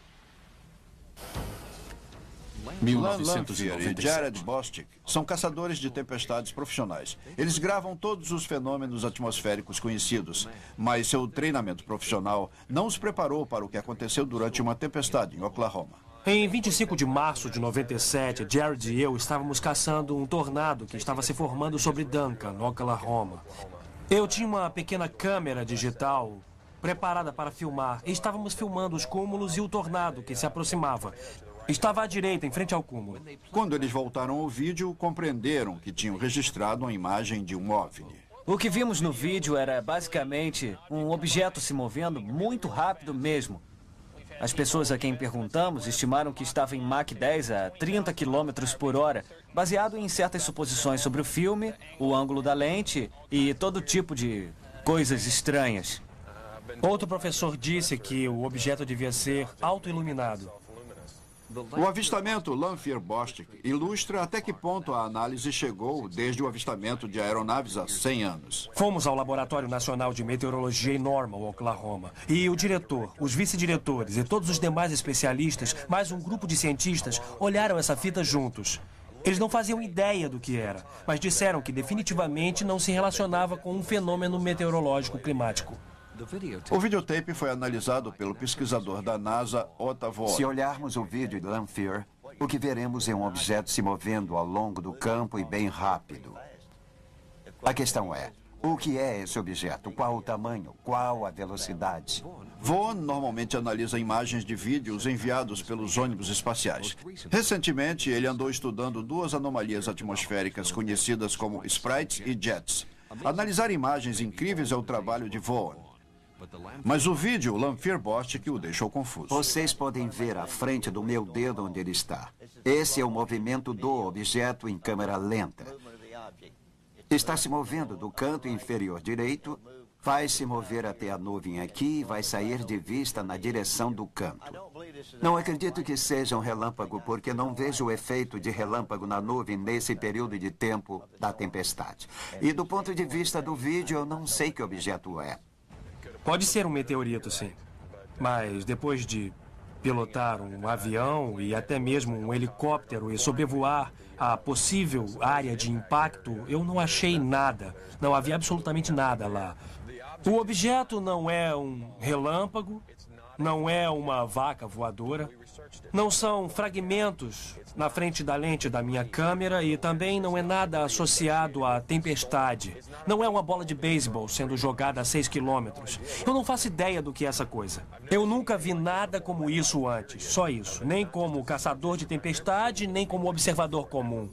Lan Lanphier e Jared Bostic são caçadores de tempestades profissionais. Eles gravam todos os fenômenos atmosféricos conhecidos, mas seu treinamento profissional não os preparou para o que aconteceu durante uma tempestade em Oklahoma. Em 25 de março de 97, Jared e eu estávamos caçando um tornado que estava se formando sobre Duncan, no Oklahoma. Eu tinha uma pequena câmera digital preparada para filmar e estávamos filmando os cúmulos e o tornado que se aproximava. Estava à direita, em frente ao cúmulo. Quando eles voltaram ao vídeo, compreenderam que tinham registrado uma imagem de um OVNI. O que vimos no vídeo era basicamente um objeto se movendo muito rápido mesmo. As pessoas a quem perguntamos estimaram que estava em Mach 10 a 30 km por hora, baseado em certas suposições sobre o filme, o ângulo da lente e todo tipo de coisas estranhas. Outro professor disse que o objeto devia ser autoiluminado. O avistamento Lanphier-Bostic ilustra até que ponto a análise chegou desde o avistamento de aeronaves há 100 anos. Fomos ao Laboratório Nacional de Meteorologia em Normal, Oklahoma. E o diretor, os vice-diretores e todos os demais especialistas, mais um grupo de cientistas, olharam essa fita juntos. Eles não faziam ideia do que era, mas disseram que definitivamente não se relacionava com um fenômeno meteorológico climático. O videotape foi analisado pelo pesquisador da NASA, Otto Vogt. Se olharmos o vídeo de Lanphier, o que veremos é um objeto se movendo ao longo do campo e bem rápido. A questão é, o que é esse objeto? Qual o tamanho? Qual a velocidade? Vogt normalmente analisa imagens de vídeos enviados pelos ônibus espaciais. Recentemente, ele andou estudando duas anomalias atmosféricas conhecidas como sprites e jets. Analisar imagens incríveis é o trabalho de Vogt. Mas o vídeo Lanphier-Bostic o deixou confuso. Vocês podem ver à frente do meu dedo onde ele está. Esse é o movimento do objeto em câmera lenta. Está se movendo do canto inferior direito, vai se mover até a nuvem aqui e vai sair de vista na direção do canto. Não acredito que seja um relâmpago, porque não vejo o efeito de relâmpago na nuvem nesse período de tempo da tempestade. E do ponto de vista do vídeo, eu não sei que objeto é. Pode ser um meteorito, sim. Mas depois de pilotar um avião e até mesmo um helicóptero e sobrevoar a possível área de impacto, eu não achei nada. Não havia absolutamente nada lá. O objeto não é um relâmpago, não é uma vaca voadora, não são fragmentos na frente da lente da minha câmera e também não é nada associado à tempestade. Não é uma bola de beisebol sendo jogada a 6 quilômetros. Eu não faço ideia do que é essa coisa. Eu nunca vi nada como isso antes, só isso. Nem como caçador de tempestade, nem como observador comum.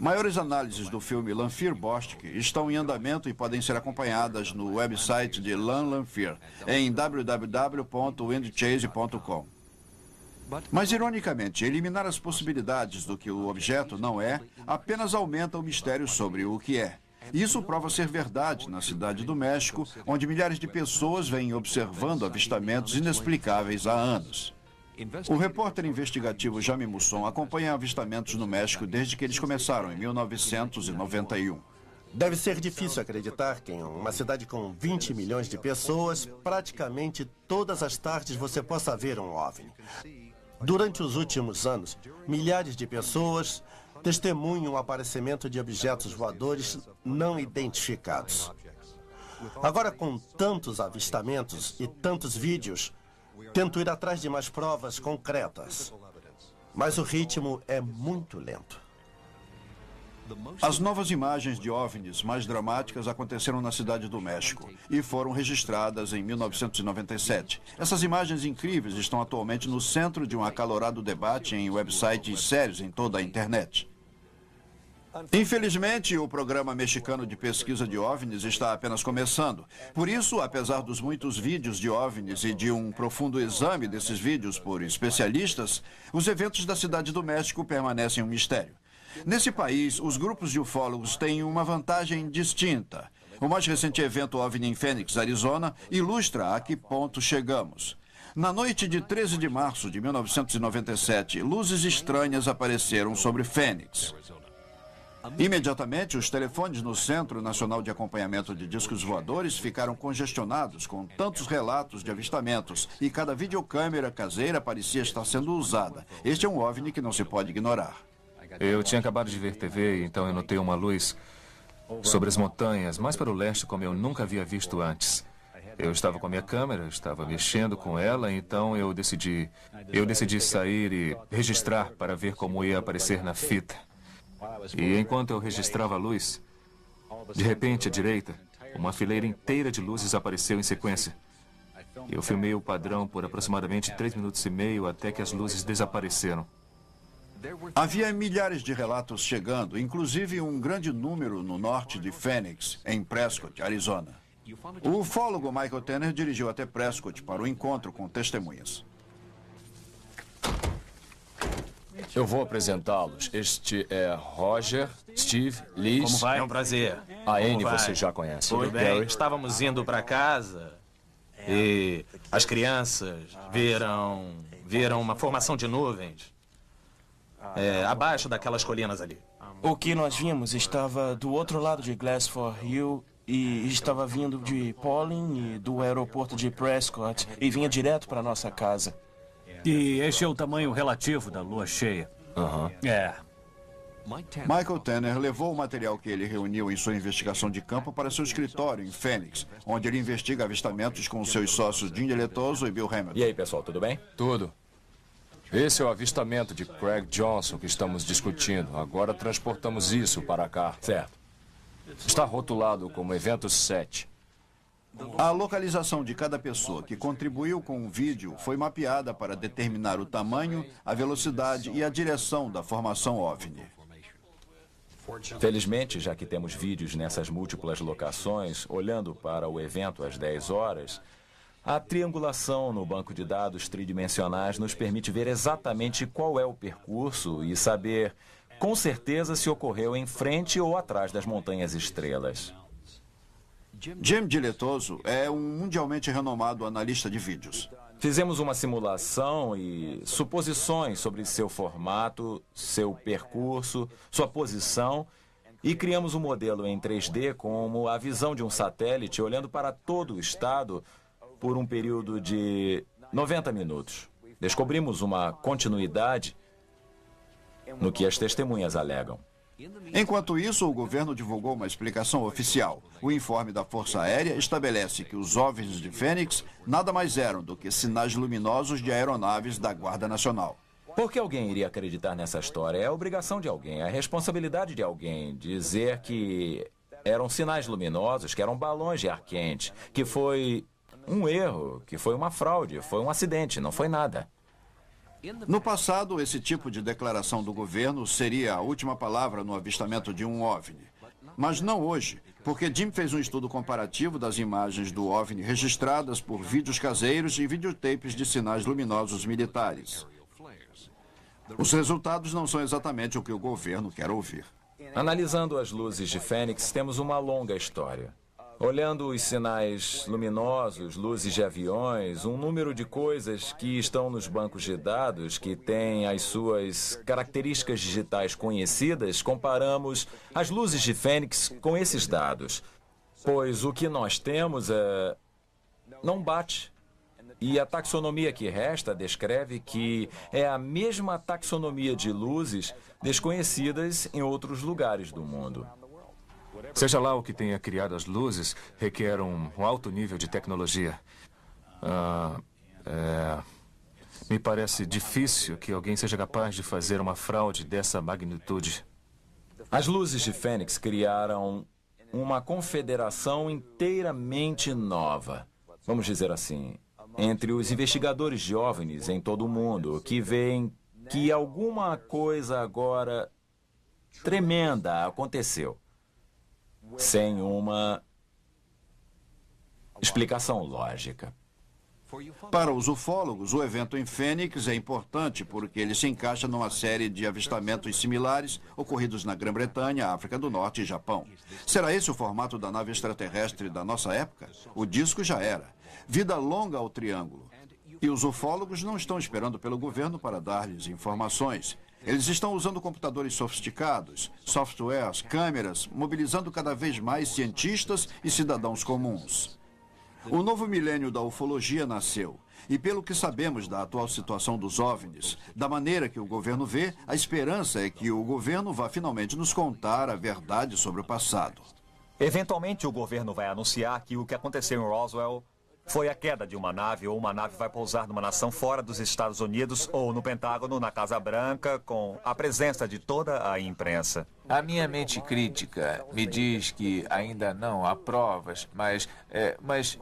Maiores análises do filme Lanphier-Bostic estão em andamento e podem ser acompanhadas no website de Lan Lanphier, em www.windchase.com. Mas, ironicamente, eliminar as possibilidades do que o objeto não é apenas aumenta o mistério sobre o que é. Isso prova ser verdade na cidade do México, onde milhares de pessoas vêm observando avistamentos inexplicáveis há anos. O repórter investigativo Jaime Musson acompanha avistamentos no México desde que eles começaram, em 1991. Deve ser difícil acreditar que em uma cidade com 20 milhões de pessoas, praticamente todas as tardes você possa ver um OVNI. Durante os últimos anos, milhares de pessoas testemunham o aparecimento de objetos voadores não identificados. Agora, com tantos avistamentos e tantos vídeos, tento ir atrás de mais provas concretas. Mas o ritmo é muito lento. As novas imagens de OVNIs mais dramáticas aconteceram na cidade do México e foram registradas em 1997. Essas imagens incríveis estão atualmente no centro de um acalorado debate em websites sérios em toda a internet. Infelizmente, o programa mexicano de pesquisa de OVNIs está apenas começando. Por isso, apesar dos muitos vídeos de OVNIs e de um profundo exame desses vídeos por especialistas, os eventos da cidade do México permanecem um mistério. Nesse país, os grupos de ufólogos têm uma vantagem distinta. O mais recente evento OVNI em Phoenix, Arizona, ilustra a que ponto chegamos. Na noite de 13 de março de 1997, luzes estranhas apareceram sobre Phoenix. Imediatamente, os telefones no Centro Nacional de Acompanhamento de Discos Voadores ficaram congestionados com tantos relatos de avistamentos e cada videocâmera caseira parecia estar sendo usada. Este é um OVNI que não se pode ignorar. Eu tinha acabado de ver TV, então eu notei uma luz sobre as montanhas, mais para o leste, como eu nunca havia visto antes. Eu estava com a minha câmera, estava mexendo com ela, então eu decidi sair e registrar para ver como ia aparecer na fita. E enquanto eu registrava a luz, de repente, à direita, uma fileira inteira de luzes apareceu em sequência. Eu filmei o padrão por aproximadamente 3 minutos e meio até que as luzes desapareceram. Havia milhares de relatos chegando, inclusive um grande número no norte de Phoenix, em Prescott, Arizona. O ufólogo Michael Tanner dirigiu até Prescott para o encontro com testemunhas. Eu vou apresentá-los. Este é Roger, Steve, Liz. Como vai? É um prazer. A Anne Como vai? você já conhece. Tudo bem. Estávamos indo para casa e as crianças viram uma formação de nuvens abaixo daquelas colinas ali. O que nós vimos estava do outro lado de Glassford Hill e estava vindo de Pauling e do aeroporto de Prescott e vinha direto para nossa casa. E este é o tamanho relativo da lua cheia. É. Michael Tanner levou o material que ele reuniu em sua investigação de campo para seu escritório em Phoenix, onde ele investiga avistamentos com seus sócios Jim Deletoso e Bill Hamilton. E aí, pessoal, tudo bem? Tudo. Esse é o avistamento de Craig Johnson que estamos discutindo. Agora transportamos isso para cá. Certo. Está rotulado como evento 7. A localização de cada pessoa que contribuiu com o vídeo foi mapeada para determinar o tamanho, a velocidade e a direção da formação OVNI. Felizmente, já que temos vídeos nessas múltiplas locações, olhando para o evento às 10 horas, a triangulação no banco de dados tridimensionais nos permite ver exatamente qual é o percurso e saber com certeza se ocorreu em frente ou atrás das montanhas estrelas. Jim Deletoso é um mundialmente renomado analista de vídeos. Fizemos uma simulação e suposições sobre seu formato, seu percurso, sua posição e criamos um modelo em 3D como a visão de um satélite olhando para todo o estado por um período de 90 minutos. Descobrimos uma continuidade no que as testemunhas alegam. Enquanto isso, o governo divulgou uma explicação oficial. O informe da Força Aérea estabelece que os OVNIs de Phoenix nada mais eram do que sinais luminosos de aeronaves da Guarda Nacional. Por que alguém iria acreditar nessa história? É a obrigação de alguém, é a responsabilidade de alguém dizer que eram sinais luminosos, que eram balões de ar quente, que foi um erro, que foi uma fraude, foi um acidente, não foi nada. No passado, esse tipo de declaração do governo seria a última palavra no avistamento de um OVNI. Mas não hoje, porque Jim fez um estudo comparativo das imagens do OVNI registradas por vídeos caseiros e videotapes de sinais luminosos militares. Os resultados não são exatamente o que o governo quer ouvir. Analisando as luzes de Phoenix, temos uma longa história. Olhando os sinais luminosos, luzes de aviões, um número de coisas que estão nos bancos de dados, que têm as suas características digitais conhecidas, comparamos as luzes de Phoenix com esses dados. Pois o que nós temos não bate. E a taxonomia que resta descreve que é a mesma taxonomia de luzes desconhecidas em outros lugares do mundo. Seja lá o que tenha criado as luzes, requer um alto nível de tecnologia. Me parece difícil que alguém seja capaz de fazer uma fraude dessa magnitude. As luzes de Phoenix criaram uma confederação inteiramente nova, vamos dizer assim, entre os investigadores de OVNIs em todo o mundo, que veem que alguma coisa agora tremenda aconteceu, sem uma explicação lógica. Para os ufólogos, o evento em Fênix é importante porque ele se encaixa numa série de avistamentos similares ocorridos na Grã-Bretanha, África do Norte e Japão. Será esse o formato da nave extraterrestre da nossa época? O disco já era. Vida longa ao triângulo. E os ufólogos não estão esperando pelo governo para dar-lhes informações. Eles estão usando computadores sofisticados, softwares, câmeras, mobilizando cada vez mais cientistas e cidadãos comuns. O novo milênio da ufologia nasceu. E pelo que sabemos da atual situação dos OVNIs, da maneira que o governo vê, a esperança é que o governo vá finalmente nos contar a verdade sobre o passado. Eventualmente o governo vai anunciar que o que aconteceu em Roswell foi a queda de uma nave, ou uma nave vai pousar numa nação fora dos Estados Unidos, ou no Pentágono, na Casa Branca, com a presença de toda a imprensa. A minha mente crítica me diz que ainda não há provas, mas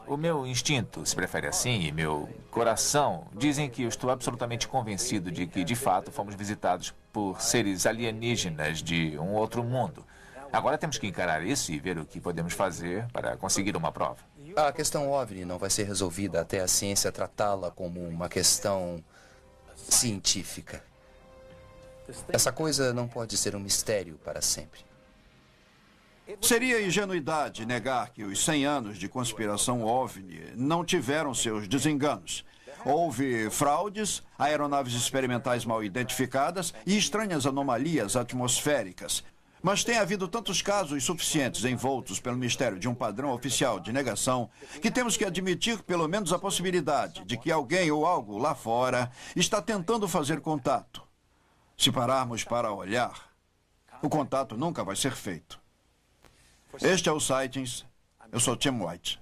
o meu instinto, se prefere assim, e meu coração dizem que eu estou absolutamente convencido de que, de fato, fomos visitados por seres alienígenas de um outro mundo. Agora temos que encarar isso e ver o que podemos fazer para conseguir uma prova. A questão OVNI não vai ser resolvida até a ciência tratá-la como uma questão científica. Essa coisa não pode ser um mistério para sempre. Seria ingenuidade negar que os 100 anos de conspiração OVNI não tiveram seus desenganos. Houve fraudes, aeronaves experimentais mal identificadas e estranhas anomalias atmosféricas. Mas tem havido tantos casos suficientes envoltos pelo mistério de um padrão oficial de negação que temos que admitir pelo menos a possibilidade de que alguém ou algo lá fora está tentando fazer contato. Se pararmos para olhar, o contato nunca vai ser feito. Este é o Sightings. Eu sou Tim White.